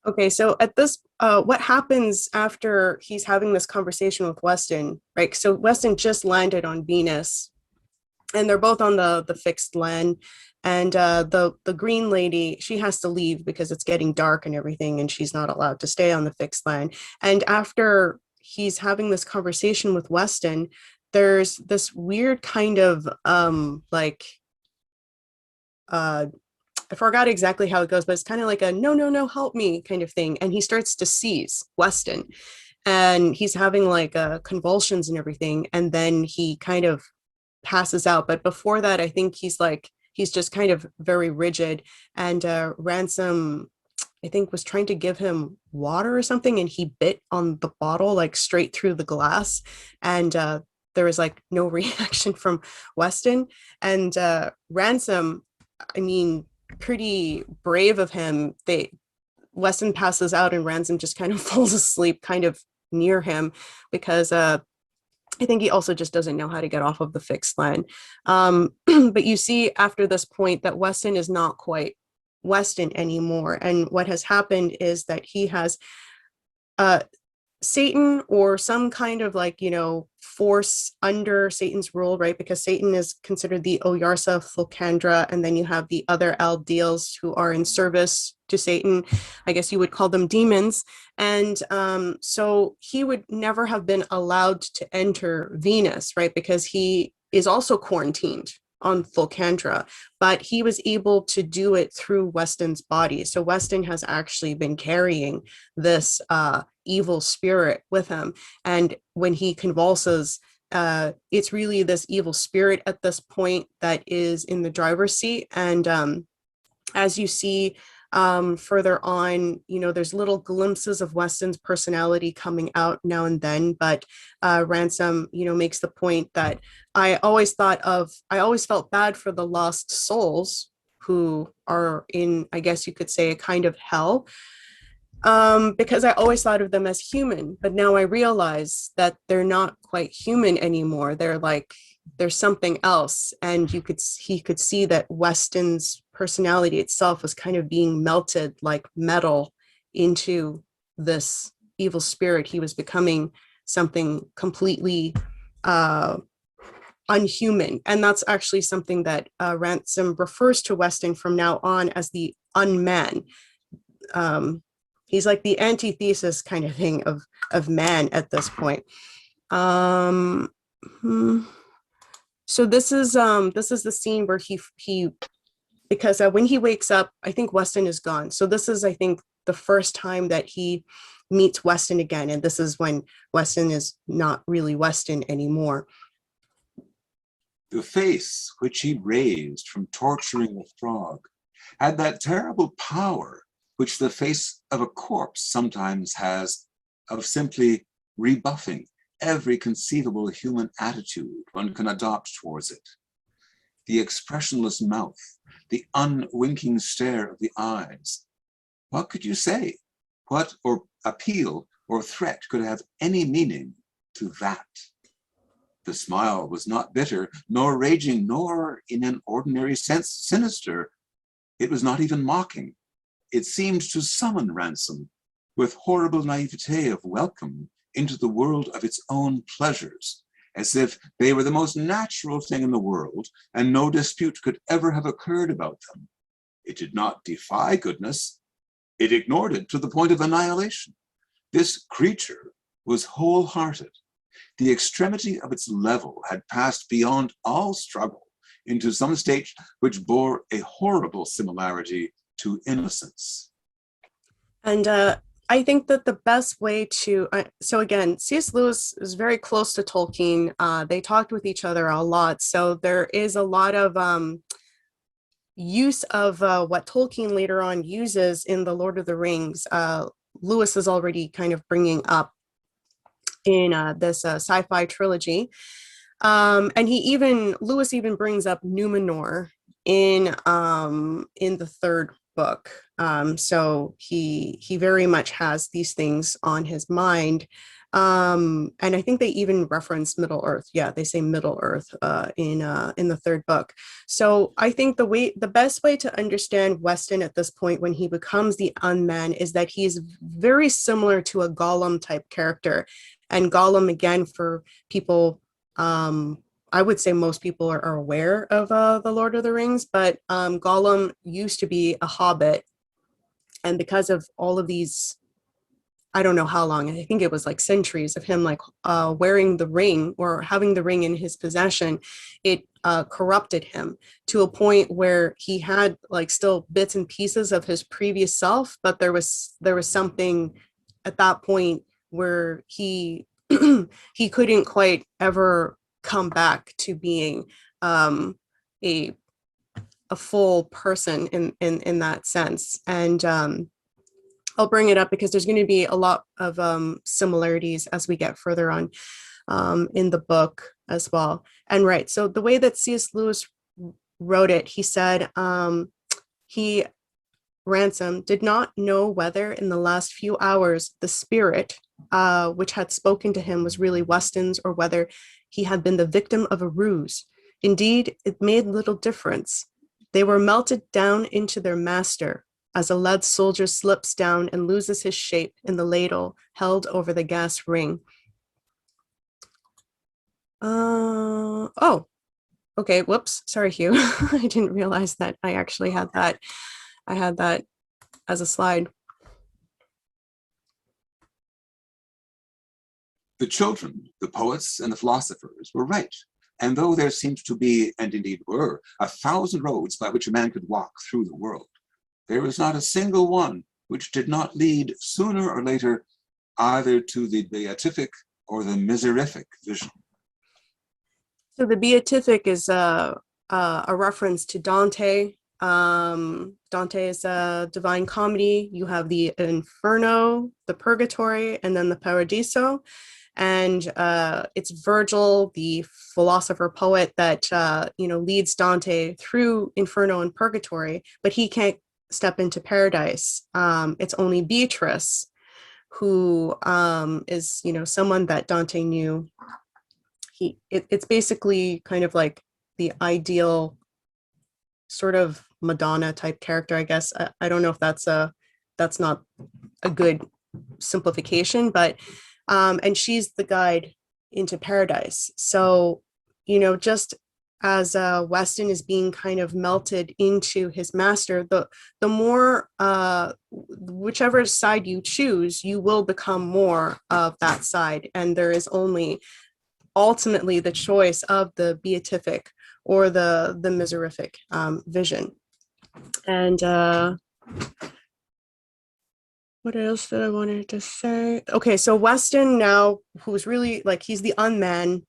Okay, so at this, what happens after he's having this conversation with Weston, right? So Weston just landed on Venus, and they're both on the fixed land. And the green lady, she has to leave because it's getting dark and everything, and she's not allowed to stay on the fixed land. And after he's having this conversation with Weston, there's this weird kind of I forgot exactly how it goes, but it's kind of like a no, no, no, help me kind of thing. And he starts to seize Weston, and he's having like convulsions and everything. And then he kind of passes out. But before that, I think he's just kind of very rigid. And Ransom, I think, was trying to give him water or something, and he bit on the bottle like straight through the glass. And there was like no reaction from Weston. And Ransom, I mean, pretty brave of him. Weston passes out and Ransom just kind of falls asleep kind of near him, because I think he also just doesn't know how to get off of the fixed line. But you see after this point that Weston is not quite Weston anymore. And what has happened is that he has Satan, or some kind of like, force under Satan's rule, right? Because Satan is considered the Oyarsa Fulcandra, and then you have the other Aldeals who are in service to Satan. I guess you would call them demons. And so he would never have been allowed to enter Venus, right? Because he is also quarantined on Fulcandra, but he was able to do it through Weston's body. So Weston has actually been carrying this evil spirit with him. And when he convulses, it's really this evil spirit at this point that is in the driver's seat. And as you see further on, there's little glimpses of Weston's personality coming out now and then, but Ransom, makes the point that I always felt bad for the lost souls who are in, I guess you could say, a kind of hell, because I always thought of them as human, but now I realize that they're not quite human anymore. There's something else. And he could see that Weston's personality itself was kind of being melted like metal into this evil spirit. He was becoming something completely unhuman. And that's actually something that Ransom refers to Weston from now on as the unman. He's like the antithesis kind of thing of man at this point. So this is the scene where he because when he wakes up, I think Weston is gone. So this is, I think, the first time that he meets Weston again, and this is when Weston is not really Weston anymore. The face which he raised from torturing the frog had that terrible power which the face of a corpse sometimes has of simply rebuffing every conceivable human attitude one can adopt towards it. The expressionless mouth, the unwinking stare of the eyes. What could you say? What or appeal or threat could have any meaning to that? The smile was not bitter, nor raging, nor in an ordinary sense sinister. It was not even mocking. It seemed to summon Ransom with horrible naivete of welcome into the world of its own pleasures, as if they were the most natural thing in the world and no dispute could ever have occurred about them. It did not defy goodness. It ignored it to the point of annihilation. This creature was wholehearted. The extremity of its level had passed beyond all struggle into some state which bore a horrible similarity to innocence. And I think that the best way to, so again, C.S. Lewis is very close to Tolkien. They talked with each other a lot. So there is a lot of use of what Tolkien later on uses in The Lord of the Rings. Lewis is already kind of bringing up in this sci-fi trilogy. And Lewis even brings up Numenor in the third book. So he very much has these things on his mind. And I think they even reference Middle Earth. Yeah, they say Middle Earth in the third book. So I think the best way to understand Weston at this point, when he becomes the Unman, is that he's very similar to a Gollum type character. And Gollum, again, for people, I would say most people are aware of the Lord of the Rings, but Gollum used to be a hobbit. And because of all of these, I don't know how long, I think it was like centuries of him like wearing the ring or having the ring in his possession, it corrupted him to a point where he had like still bits and pieces of his previous self, but there was something at that point where he he couldn't quite ever come back to being a full person in that sense. And I'll bring it up because there's going to be a lot of similarities as we get further on in the book as well. And right, so the way that C.S. Lewis wrote it, he said Ransom did not know whether in the last few hours the spirit which had spoken to him was really Weston's, or whether he had been the victim of a ruse. Indeed, it made little difference. They were melted down into their master, as a lead soldier slips down and loses his shape in the ladle held over the gas ring. Oh, okay, whoops, sorry, Hugh. I didn't realize that I actually had that. I had that as a slide. The children, the poets, and the philosophers were right. And though there seemed to be, and indeed were, 1,000 roads by which a man could walk through the world, there was not a single one which did not lead sooner or later either to the Beatific or the Miserific vision. So the Beatific is a reference to Dante. Dante is a Divine Comedy. You have the Inferno, the Purgatory, and then the Paradiso. And it's Virgil, the philosopher poet, that leads Dante through Inferno and Purgatory, but he can't step into paradise. It's only Beatrice, who is someone that Dante knew. It's basically kind of like the ideal sort of Madonna type character, I guess. I don't know if that's not a good simplification, but and she's the guide into paradise. So, just as Weston is being kind of melted into his master, the more whichever side you choose, you will become more of that side. And there is only ultimately the choice of the Beatific or the Miserific vision. And what else did I wanted to say? Okay, so Weston now, who's really like, he's the Unman,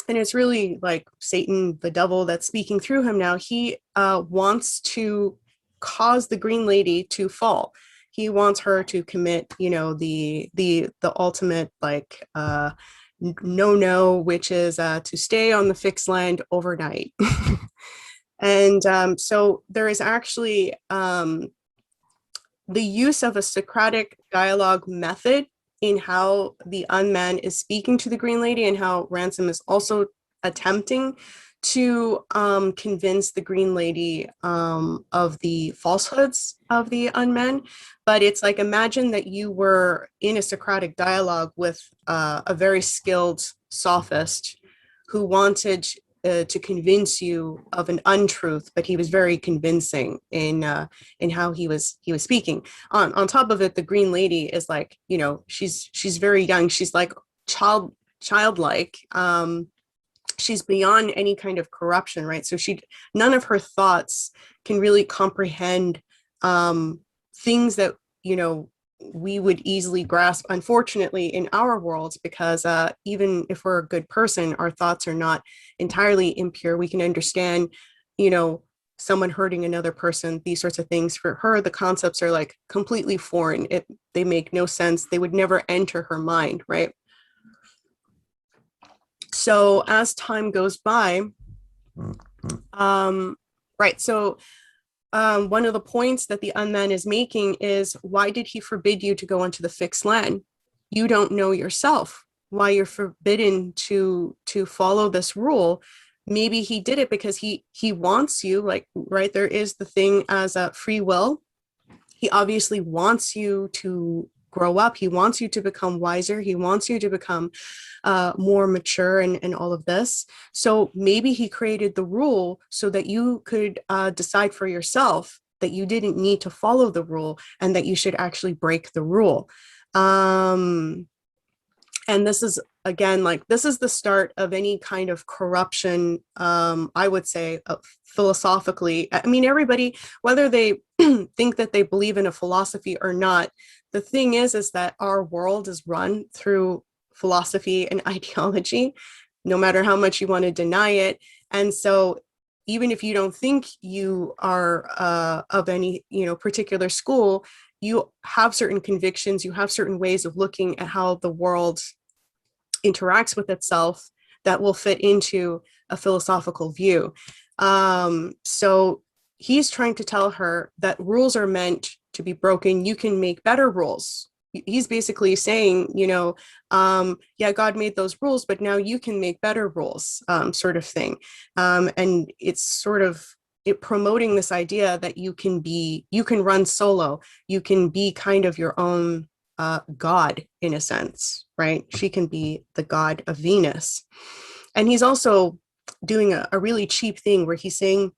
and it's really like Satan, the devil, that's speaking through him now. He wants to cause the Green Lady to fall. He wants her to commit, the ultimate like no, which is to stay on the fixed land overnight. And so there is actually the use of a Socratic dialogue method in how the Unman is speaking to the Green Lady, and how Ransom is also attempting to convince the Green Lady of the falsehoods of the Unman. But it's like, imagine that you were in a Socratic dialogue with a very skilled sophist who wanted to convince you of an untruth, but he was very convincing in how he was speaking. On top of it, the Green Lady is like, she's very young. She's like childlike. She's beyond any kind of corruption, right? So none of her thoughts can really comprehend things that we would easily grasp, unfortunately, in our worlds, because even if we're a good person, our thoughts are not entirely impure. We can understand, someone hurting another person, these sorts of things. For her, the concepts are like completely foreign. They make no sense. They would never enter her mind, right? So as time goes by, right, so one of the points that the unman is making is, why did he forbid you to go onto the fixed land? You don't know yourself why you're forbidden to follow this rule. Maybe he did it because he wants you, like, right, there is the thing as a free will. He obviously wants you to grow up. He wants you to become wiser. He wants you to become more mature and all of this. So maybe he created the rule so that you could decide for yourself that you didn't need to follow the rule and that you should actually break the rule. And this is, again, like, this is the start of any kind of corruption, I would say, philosophically. I mean, everybody, whether they think that they believe in a philosophy or not, the thing is that our world is run through philosophy and ideology, no matter how much you want to deny it. And so even if you don't think you are of any, particular school, you have certain convictions, you have certain ways of looking at how the world interacts with itself that will fit into a philosophical view. So he's trying to tell her that rules are meant to be broken. You can make better rules. He's basically saying, yeah, God made those rules, but now you can make better rules, sort of thing. And it's sort of promoting this idea that you can run solo, you can be kind of your own God in a sense, right? She can be the god of Venus. And he's also doing a really cheap thing where he's saying,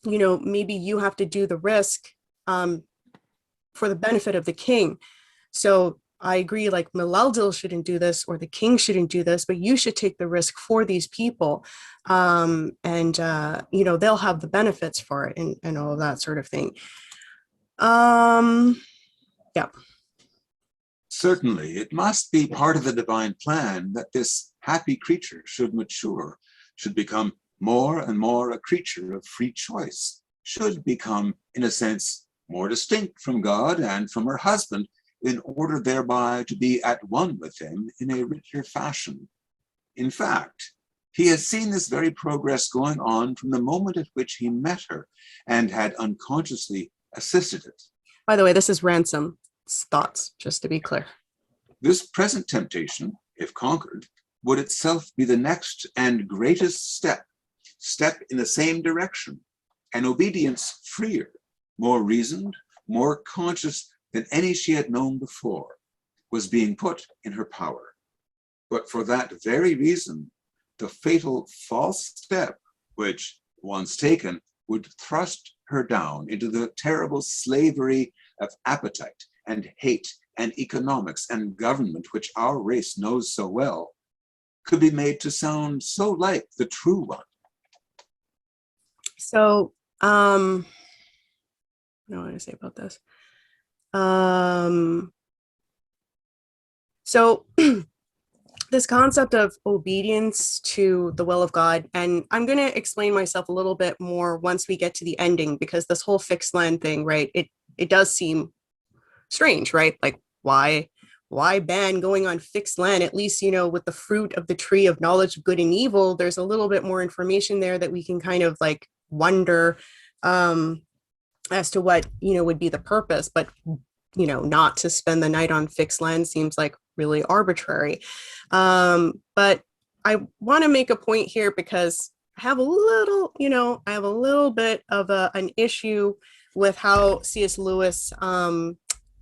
maybe you have to do the risk for the benefit of the king. So I agree, like, Meldil shouldn't do this or the king shouldn't do this, but you should take the risk for these people. And they'll have the benefits for it and all of that sort of thing. Yeah. Certainly, it must be part of the divine plan that this happy creature should mature, should become more and more a creature of free choice, should become, in a sense, more distinct from God and from her husband, in order thereby to be at one with him in a richer fashion. In fact, he has seen this very progress going on from the moment at which he met her and had unconsciously assisted it. By the way, this is Ransom's thoughts, just to be clear. This present temptation, if conquered, would itself be the next and greatest step in the same direction, an obedience freer, more reasoned, more conscious than any she had known before, was being put in her power. But for that very reason, the fatal false step, which, once taken, would thrust her down into the terrible slavery of appetite and hate and economics and government, which our race knows so well, could be made to sound so like the true one. So, what do I want to say about this? So this concept of obedience to the will of God, and I'm going to explain myself a little bit more once we get to the ending, because this whole fixed land thing, right, it does seem strange, right? Like, why ban going on fixed land? At least, with the fruit of the tree of knowledge of good and evil, there's a little bit more information there that we can kind of like wonder as to what, would be the purpose. But, not to spend the night on fixed land seems like really arbitrary. But I want to make a point here because I have a little bit of an issue with how C.S. Lewis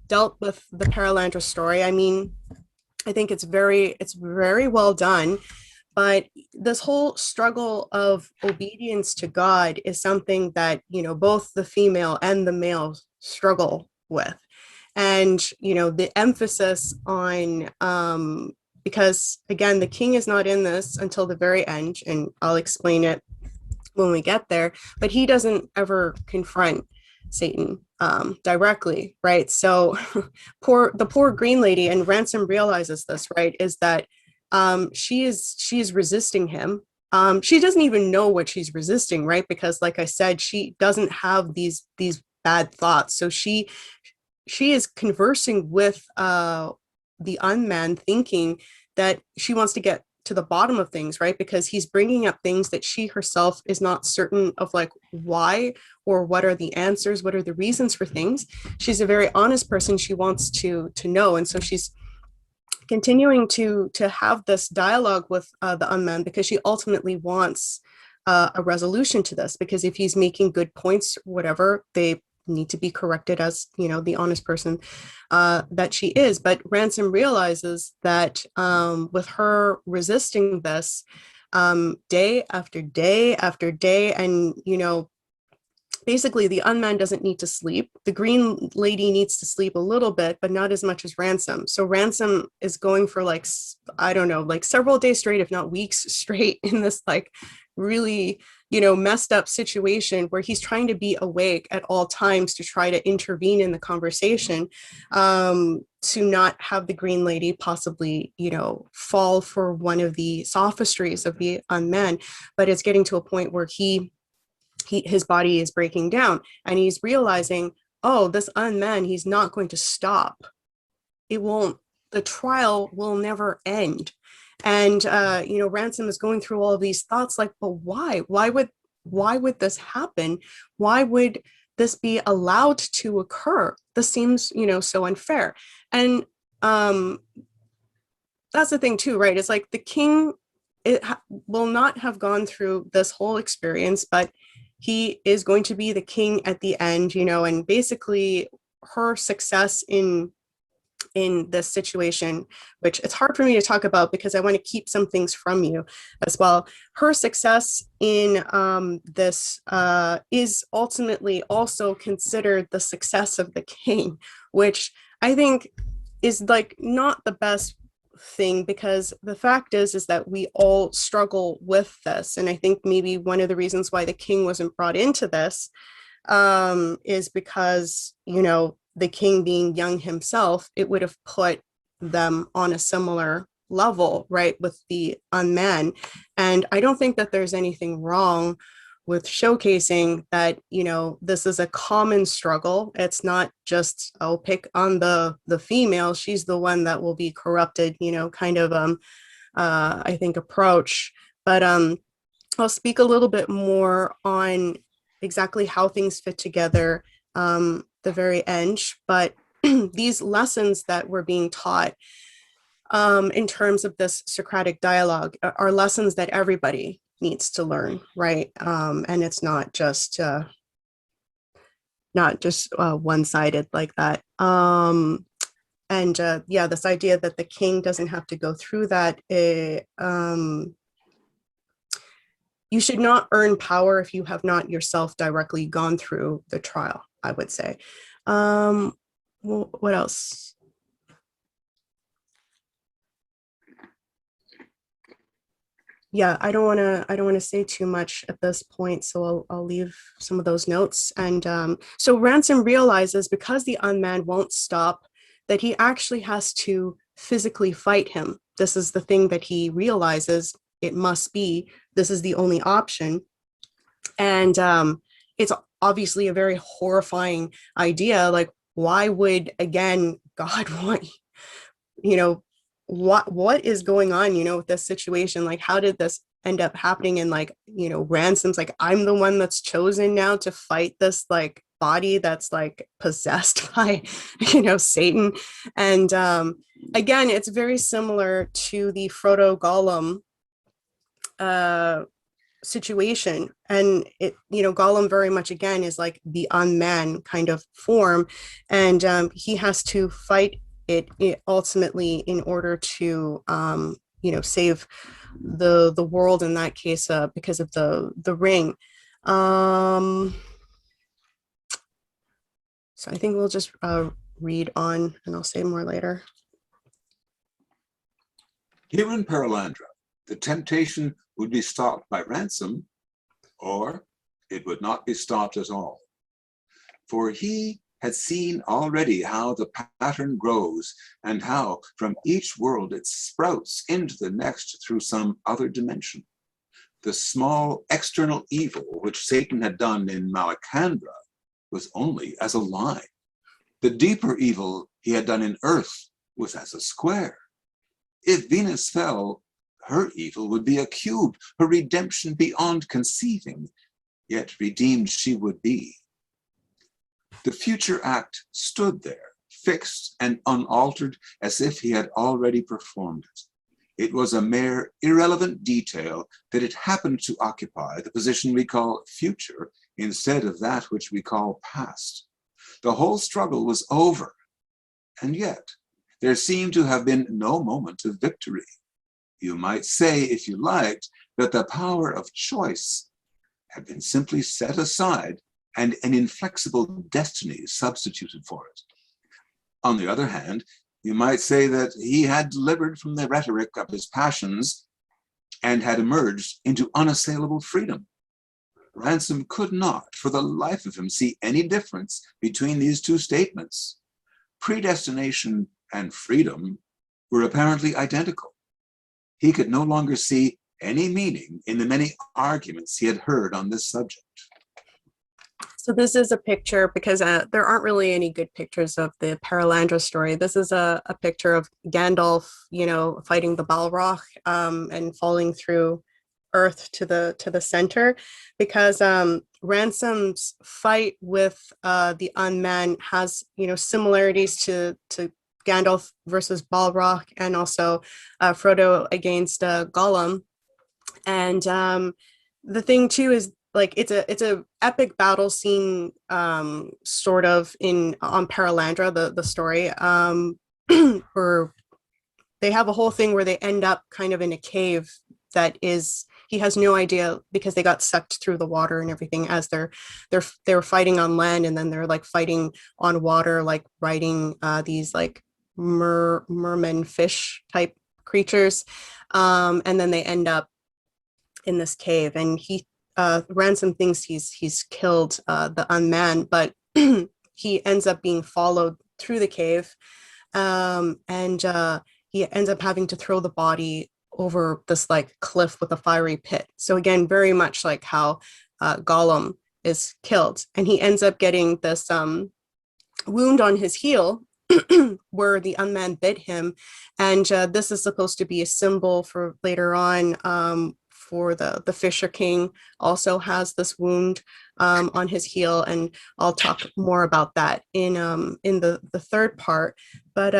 dealt with the Perelandra story. I mean, I think it's very well done, but this whole struggle of obedience to God is something that, both the female and the male struggle with. And, the emphasis on, because again, the king is not in this until the very end, and I'll explain it when we get there, but he doesn't ever confront Satan directly, right? So the poor green lady, and Ransom realizes this, right, is that she is resisting him. She doesn't even know what she's resisting, right? Because like I said, she doesn't have these bad thoughts. So she is conversing with the unman, thinking that she wants to get to the bottom of things, right? Because he's bringing up things that she herself is not certain of, like why or what are the answers, what are the reasons for things. She's a very honest person. She wants to know, and so she's continuing to have this dialogue with the unman, because she ultimately wants a resolution to this, because if he's making good points, whatever, they need to be corrected as, you know, the honest person that she is. But Ransom realizes that with her resisting this day after day after day, and, you know, basically the unman doesn't need to sleep. The green lady needs to sleep a little bit, but not as much as Ransom. So Ransom is going for, like, I don't know, like several days straight, if not weeks straight, in this like really, you know, messed up situation where he's trying to be awake at all times to try to intervene in the conversation, to not have the green lady possibly, you know, fall for one of the sophistries of the unman. But it's getting to a point where his body is breaking down, and he's realizing, oh, this unman, he's not going to stop. It won't, the trial will never end. And, you know, Ransom is going through all of these thoughts like, but why would this happen? Why would this be allowed to occur? This seems, you know, so unfair. And that's the thing too, right? It's like the king will not have gone through this whole experience, but he is going to be the king at the end, you know. And basically her success in this situation, which it's hard for me to talk about because I want to keep some things from you as well. Her success in this is ultimately also considered the success of the king, which I think is like not the best thing, because the fact is that we all struggle with this. And I think maybe one of the reasons why the king wasn't brought into this is because, you know, the king being young himself, it would have put them on a similar level, right, with the unman. And I don't think that there's anything wrong with showcasing that, you know, this is a common struggle. It's not just, I'll pick on the female, she's the one that will be corrupted, you know, kind of I think approach. But I'll speak a little bit more on exactly how things fit together the very end. But these lessons that were being taught in terms of this Socratic dialogue are lessons that everybody needs to learn, right? And it's not just one-sided like that. And yeah, this idea that the king doesn't have to go through that. You should not earn power if you have not yourself directly gone through the trial, I would say. Well, what else? Yeah, I don't want to say too much at this point, so I'll leave some of those notes. And so Ransom realizes, because the unman won't stop, that he actually has to physically fight him. This is the thing that he realizes it must be. This is the only option. And it's obviously a very horrifying idea. Like, why would, again, God want, you know, what is going on, you know, with this situation? Like, how did this end up happening? And like, you know, Ransom's like, I'm the one that's chosen now to fight this like body that's like possessed by, you know, Satan. And again, it's very similar to the Frodo Gollum situation. And it, you know, Gollum very much again is like the unman kind of form, and he has to fight it ultimately in order to you know, save the world in that case, because of the ring. So I think we'll just read on, and I'll say more later. Here in Perelandra, the temptation would be stopped by Ransom, or it would not be stopped at all. For he had seen already how the pattern grows, and how from each world it sprouts into the next through some other dimension. The small external evil which Satan had done in Malacandra was only as a line. The deeper evil he had done in Earth was as a square. If Venus fell, Her evil would be acute, her redemption beyond conceiving, yet redeemed she would be. The future act stood there, fixed and unaltered, as if he had already performed it. It was a mere irrelevant detail that it happened to occupy the position we call future instead of that which we call past. The whole struggle was over, and yet there seemed to have been no moment of victory. You might say, if you liked, that the power of choice had been simply set aside and an inflexible destiny substituted for it. On the other hand, you might say that he had delivered from the rhetoric of his passions and had emerged into unassailable freedom. Ransom could not, for the life of him, see any difference between these two statements. Predestination and freedom were apparently identical. He could no longer see any meaning in the many arguments he had heard on this subject. So this is a picture, because there aren't really any good pictures of the Perelandra story. This is a picture of Gandalf, fighting the Balrog and falling through Earth to the center, because Ransom's fight with the unman has similarities to Gandalf versus Balrog, and also Frodo against Gollum. And the thing too is, like, it's a epic battle scene, sort of on Perelandra, the story, where they have a whole thing where they end up kind of in a cave that is, he has no idea, because they got sucked through the water and everything as they're fighting on land, and then they're like fighting on water, like riding these like merman fish type creatures, and then they end up in this cave, and Ransom thinks he's killed the unman, but he ends up being followed through the cave, and he ends up having to throw the body over this like cliff with a fiery pit. So again, very much like how Gollum is killed, and he ends up getting this wound on his heel where the unman bit him, and this is supposed to be a symbol for later on, for the Fisher King also has this wound on his heel, and I'll talk more about that in the third part. But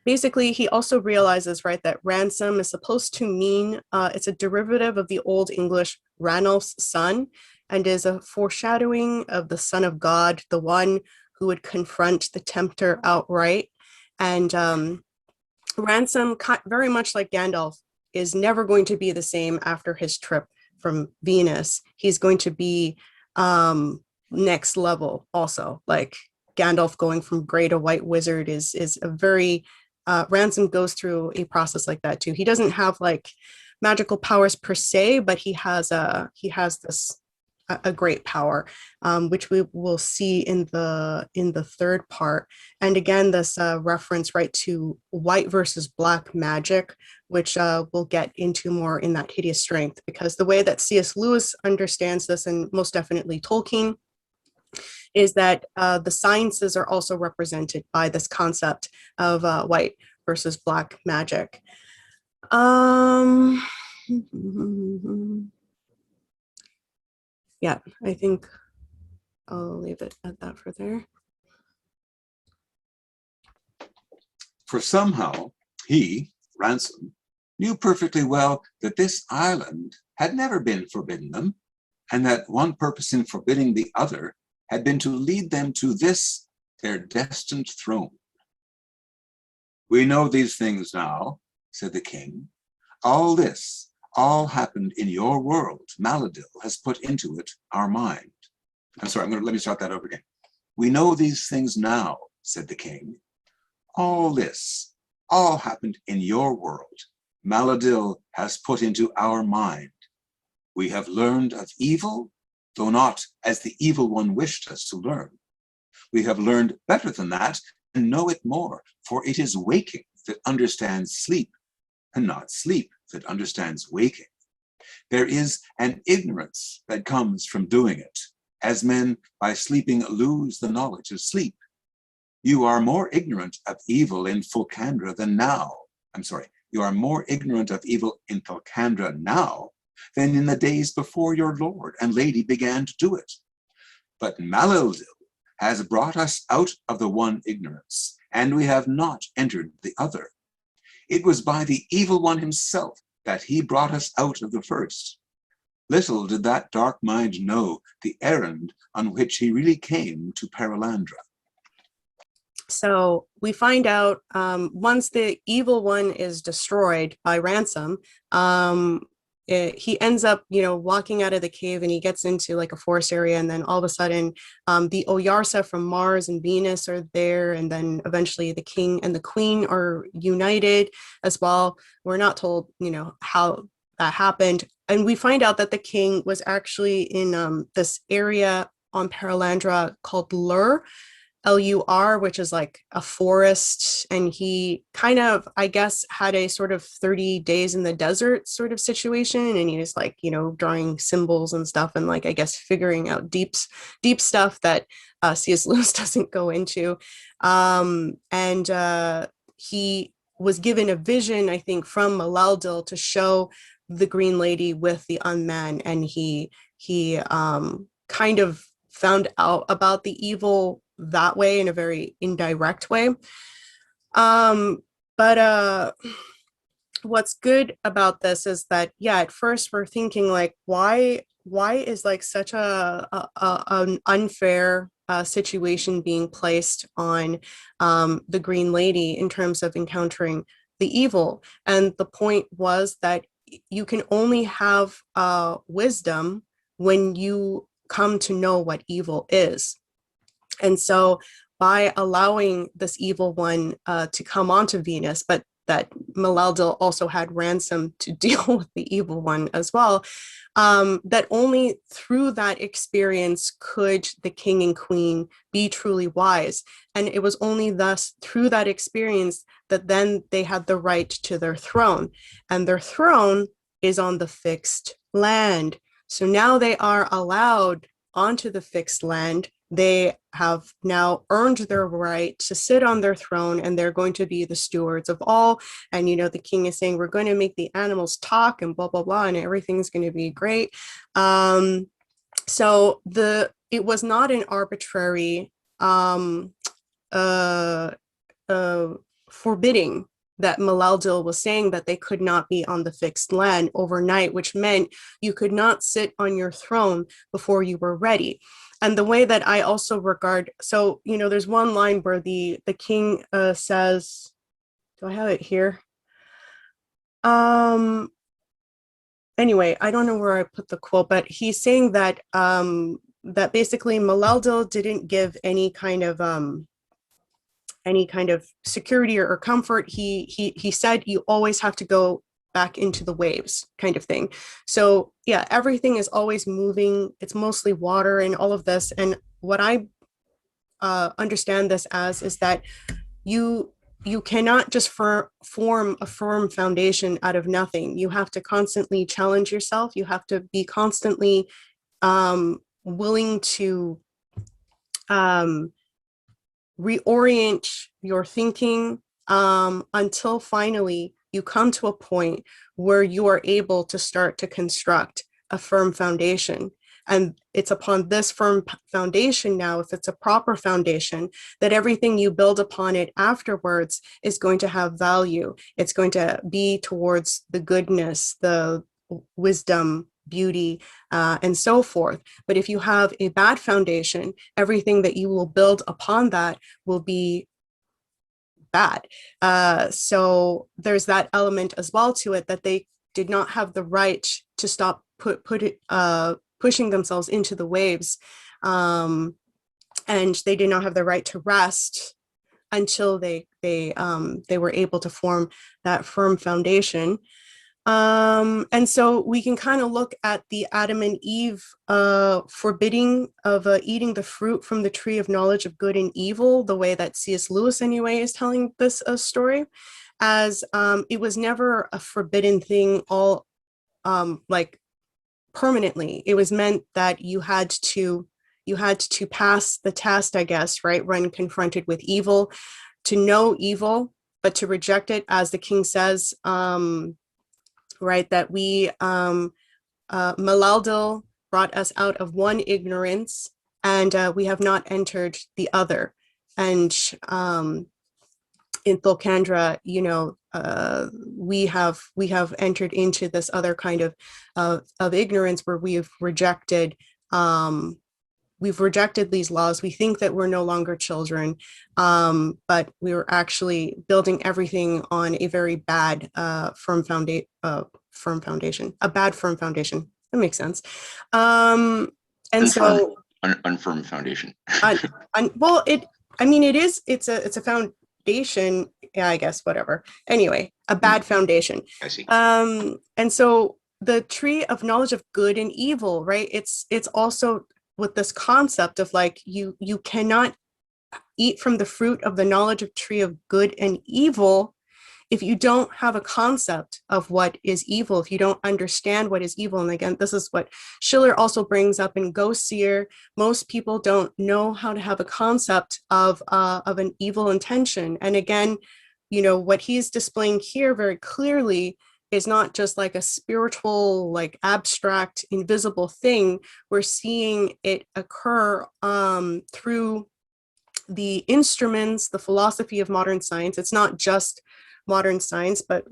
basically, he also realizes, right, that ransom is supposed to mean, it's a derivative of the Old English Ranulph's son, and is a foreshadowing of the Son of God, the one who would confront the tempter outright. And Ransom, very much like Gandalf, is never going to be the same after his trip from Venus. He's going to be next level also. Like Gandalf going from gray to white wizard is a very, Ransom goes through a process like that too. He doesn't have like magical powers per se, but he has this a great power, which we will see in the third part. And again, this reference, right, to white versus black magic, which we'll get into more in that Hideous Strength, because the way that C.S. Lewis understands this, and most definitely Tolkien, is that the sciences are also represented by this concept of white versus black magic. Yeah, I think I'll leave it at that for there. For somehow he, Ransom, knew perfectly well that this island had never been forbidden them, and that one purpose in forbidding the other had been to lead them to this, their destined throne. We know these things now, said the king. All this, all happened in your world. Maladil has put into it our mind. I'm sorry, let me start that over again. We know these things now, said the king. All this, all happened in your world. Maladil has put into our mind. We have learned of evil, though not as the evil one wished us to learn. We have learned better than that and know it more, for it is waking that understands sleep, and not sleep that understands waking. There is an ignorance that comes from doing it, as men by sleeping lose the knowledge of sleep. You are more ignorant of evil in Fulcandra than now. I'm sorry, You are more ignorant of evil in Perelandra now than in the days before your lord and lady began to do it. But Malildil has brought us out of the one ignorance, and we have not entered the other. It was by the evil one himself that he brought us out of the first. Little did that dark mind know the errand on which he really came to Perelandra. So we find out once the evil one is destroyed by Ransom, he ends up, walking out of the cave, and he gets into like a forest area, and then all of a sudden the Oyarsa from Mars and Venus are there, and then eventually the king and the queen are united as well. We're not told, how that happened. And we find out that the king was actually in this area on Perelandra called Lur, Lur, which is like a forest, and he kind of, I guess, had a sort of 30 days in the desert sort of situation, and he was like, drawing symbols and stuff, and like, I guess, figuring out deep stuff that C.S. Lewis doesn't go into. He was given a vision, I think, from Malildil to show the Green Lady with the unman, and he kind of found out about the evil that way, in a very indirect way. But what's good about this is that, at first we're thinking like, why is like such an unfair situation being placed on the Green Lady in terms of encountering the evil? And the point was that you can only have wisdom when you come to know what evil is. And so by allowing this evil one to come onto Venus, but that Malildil also had Ransom to deal with the evil one as well, that only through that experience could the king and queen be truly wise. And it was only thus through that experience that then they had the right to their throne. And their throne is on the fixed land. So now they are allowed onto the fixed land. They have now earned their right to sit on their throne, and they're going to be the stewards of all. And, the king is saying, we're going to make the animals talk and blah, blah, blah, and everything's going to be great. So it was not an arbitrary forbidding that Malildil was saying that they could not be on the fixed land overnight, which meant you could not sit on your throne before you were ready. And the way that I also regard, so, there's one line where the king says, do I have it here? Anyway, I don't know where I put the quote, but he's saying that that basically Malildil didn't give any kind of security or comfort. He said you always have to go back into the waves, kind of thing. So everything is always moving. It's mostly water and all of this. And what I understand this as is that you cannot just form a firm foundation out of nothing. You have to constantly challenge yourself. You have to be constantly willing to reorient your thinking until finally you come to a point where you are able to start to construct a firm foundation. And it's upon this firm foundation now, if it's a proper foundation, that everything you build upon it afterwards is going to have value. It's going to be towards the goodness, the wisdom, beauty, and so forth. But if you have a bad foundation, everything that you will build upon that will be bad. So there's that element as well to it, that they did not have the right to stop pushing themselves into the waves, and they did not have the right to rest until they were able to form that firm foundation. And so we can kind of look at the Adam and Eve forbidding of eating the fruit from the tree of knowledge of good and evil, the way that C.S. Lewis anyway is telling this story, as it was never a forbidden thing all like permanently. It was meant that you had to pass the test, I guess, right, when confronted with evil, to know evil but to reject it, as the king says, right, that we, Malaldil brought us out of one ignorance, and we have not entered the other. And in Thulkandra, you know, we have entered into this other kind of ignorance where we've rejected these laws. We think that we're no longer children, but we were actually building everything on a very bad firm foundation. A bad firm foundation. That makes sense. And unfirm, unfirm foundation. Well, it's a foundation. Yeah, I guess, whatever. Anyway, a bad foundation. I see. And so the tree of knowledge of good and evil, right? It's also with this concept of like, you cannot eat from the fruit of the knowledge of tree of good and evil if you don't have a concept of what is evil, if you don't understand what is evil. And again, this is what Schiller also brings up in Ghost Seer. Most people don't know how to have a concept of an evil intention. And again, you know, what he's displaying here very clearly is not just like a spiritual, like abstract, invisible thing. We're seeing it occur through the instruments, the philosophy of modern science. It's not just modern science, but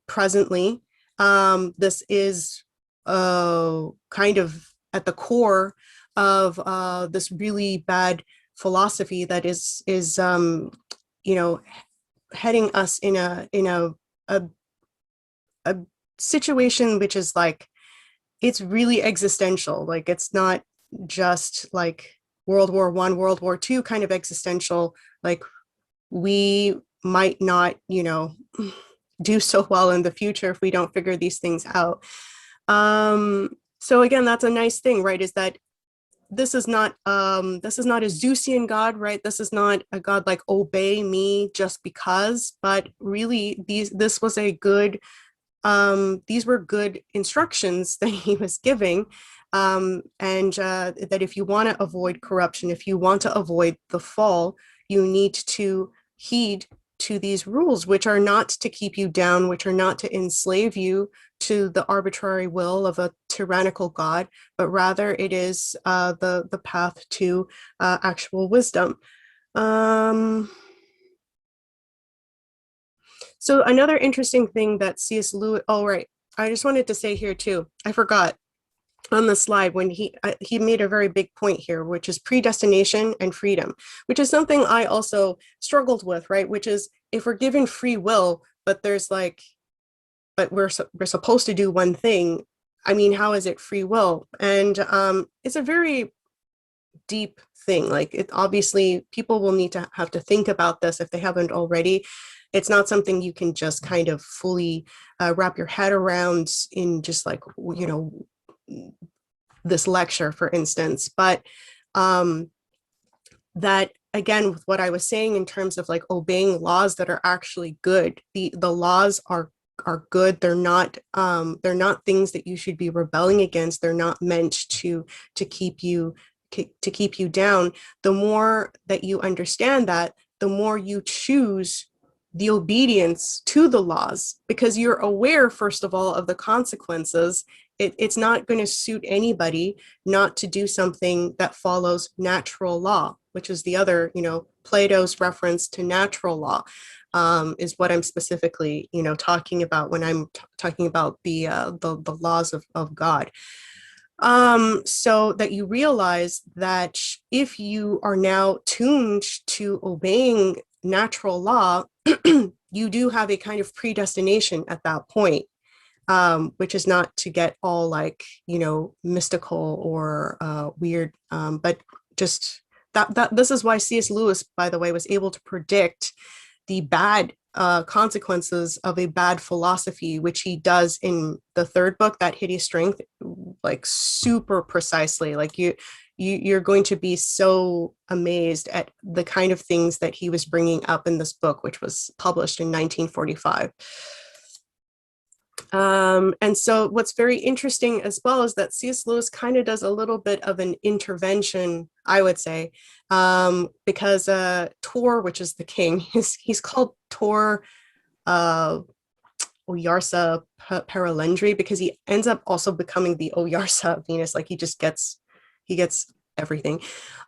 presently, this is kind of at the core of this really bad philosophy that is you know, heading us in a situation which is like, it's really existential. Like, it's not just like World War I, World War II kind of existential. Like, we might not, you know, do so well in the future if we don't figure these things out. So again, that's a nice thing, right? Is that this is not a Zeusian God, right? This is not a God like obey me just because, but really this was a good, these were good instructions that he was giving. And that if you want to avoid corruption, if you want to avoid the fall, you need to heed to these rules, which are not to keep you down, which are not to enslave you to the arbitrary will of a tyrannical God, but rather it is the path to actual wisdom. So another interesting thing that C.S. Lewis, oh, right, I just wanted to say here too, I forgot on the slide when he made a very big point here, which is predestination and freedom, which is something I also struggled with, right? Which is, if we're given free will, but there's like, but we're supposed to do one thing. I mean, how is it free will? And it's a very deep thing. Like, it obviously, people will need to have to think about this if they haven't already. It's not something you can just kind of fully wrap your head around in just like, you know, this lecture, for instance. But that, again, with what I was saying in terms of like obeying laws that are actually good, the laws are good. They're not things that you should be rebelling against. They're not meant to keep you down. The more that you understand that, the more you choose the obedience to the laws, because you're aware, first of all, of the consequences. It's not going to suit anybody not to do something that follows natural law, which is the other, you know, Plato's reference to natural law, is what I'm specifically, you know, talking about when I'm talking about the laws of God. So that you realize that if you are now tuned to obeying natural law, you do have a kind of predestination at that point. Which is not to get all like, you know, mystical or weird, but just that this is why C.S. Lewis, by the way, was able to predict the bad consequences of a bad philosophy, which he does in the third book, that Hideous Strength, like super precisely. Like you're going to be so amazed at the kind of things that he was bringing up in this book, which was published in 1945. And so what's very interesting as well is that C.S. Lewis kind of does a little bit of an intervention, I would say, because Tor, which is the king, he's called Tor Oyarsa Perelandra, because he ends up also becoming the Oyarsa of Venus. Like he gets everything.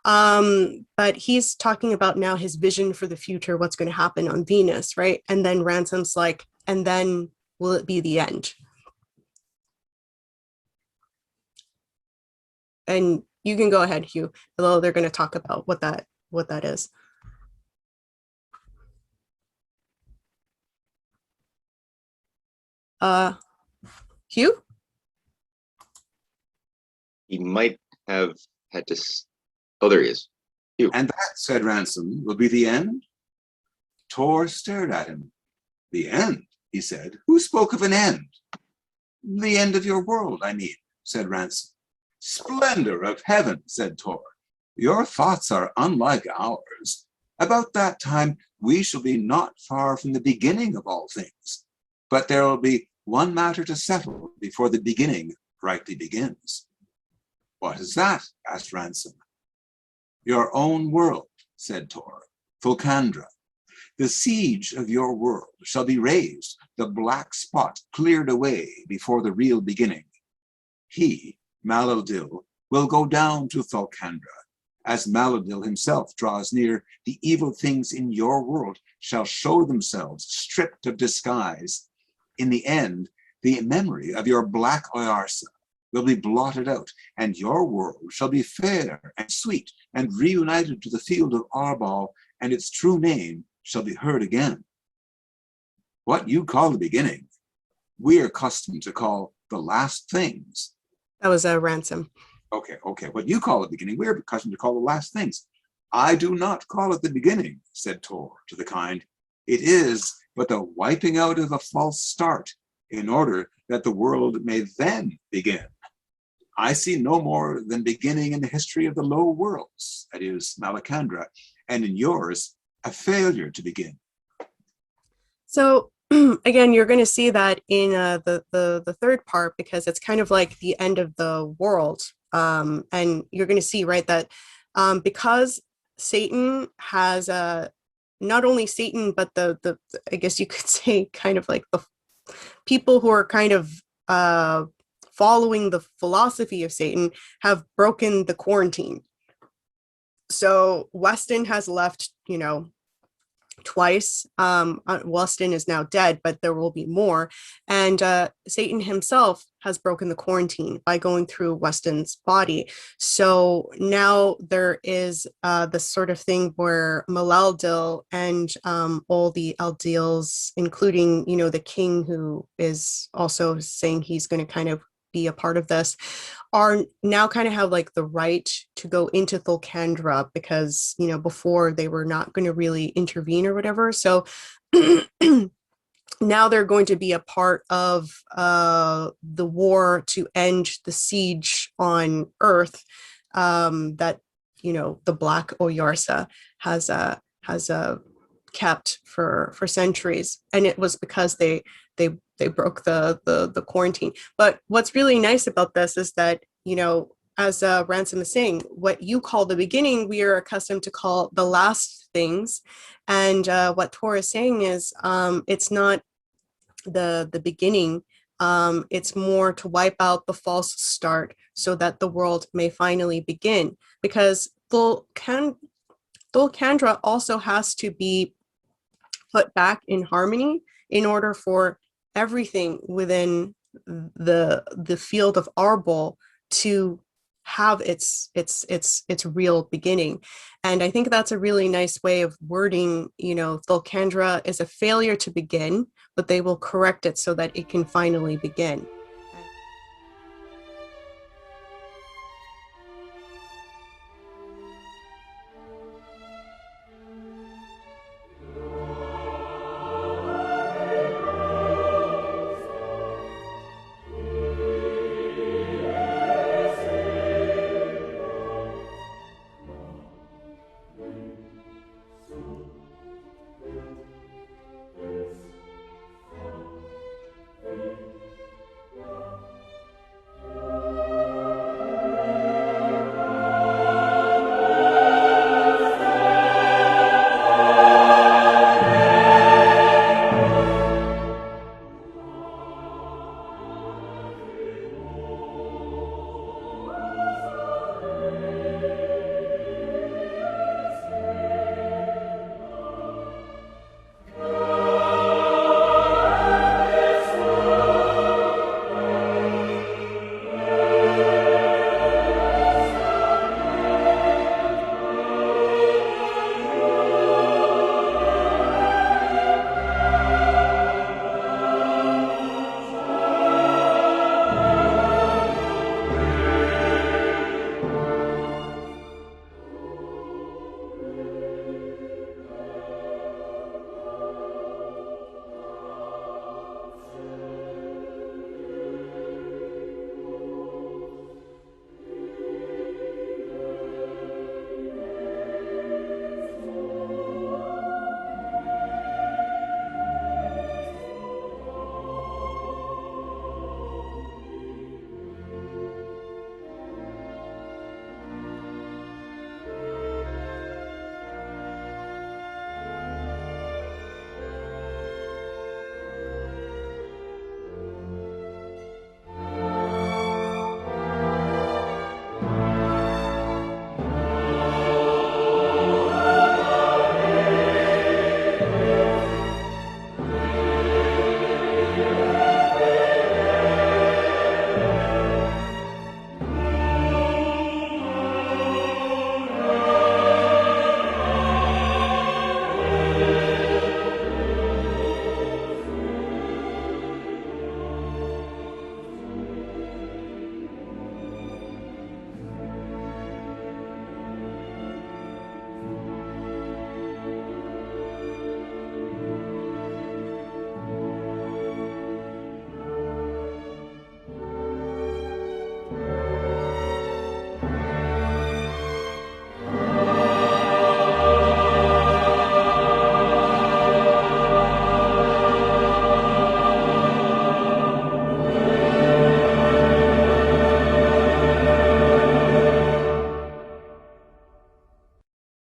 But he's talking about now his vision for the future, what's going to happen on Venus, right? And then Ransom's like, and then will it be the end? And you can go ahead, Hugh, although they're going to talk about what that is. Hugh? He might have had to. Oh, there he is. Hugh. And that, said Ransom, will be the end? Tor stared at him. The end, he said. Who spoke of an end? The end of your world, I mean, said Ransom. Splendor of heaven, said Tor. Your thoughts are unlike ours. About that time, we shall be not far from the beginning of all things. But there will be one matter to settle before the beginning rightly begins. What is that? Asked Ransom. Your own world, said Tor, Fulcandra. The siege of your world shall be raised, the black spot cleared away before the real beginning. He, Malodil, will go down to Fulcandra. As Malodil himself draws near, the evil things in your world shall show themselves stripped of disguise. In the end, the memory of your black Oyarsa will be blotted out, and your world shall be fair and sweet and reunited to the field of Arbal, and its true name shall be heard again. What you call the beginning, we are accustomed to call the last things. That was a Ransom. Okay. What you call the beginning, we're accustomed to call the last things. I do not call it the beginning, said Tor to the kind. It is but the wiping out of a false start in order that the world may then begin. I see no more than beginning in the history of the low worlds, that is Malacandra, and in yours, a failure to begin. So again, you're going to see that in the third part, because it's kind of like the end of the world. And you're going to see, right, that because Satan has not only Satan, but the I guess you could say kind of like the people who are kind of following the philosophy of Satan have broken the quarantine. So Weston has left, twice. Weston is now dead, but there will be more. And Satan himself has broken the quarantine by going through Weston's body. So now there is this sort of thing where Malaldil and all the Aldils, including, the king, who is also saying he's going to kind of be a part of this, are now kind of have like the right to go into Thulcandra, because before they were not going to really intervene or whatever. So now they're going to be a part of the war to end the siege on Earth that the Black Oyarsa has kept for centuries, and it was because they broke the quarantine. But what's really nice about this is that, as Ransom is saying, what you call the beginning, we are accustomed to call the last things. And what Tor is saying is it's not the beginning. It's more to wipe out the false start so that the world may finally begin. Because Thulcandra also has to be put back in harmony in order for everything within the field of Arbol to have its real beginning. And I think that's a really nice way of wording, Thulcandra is a failure to begin, but they will correct it so that it can finally begin.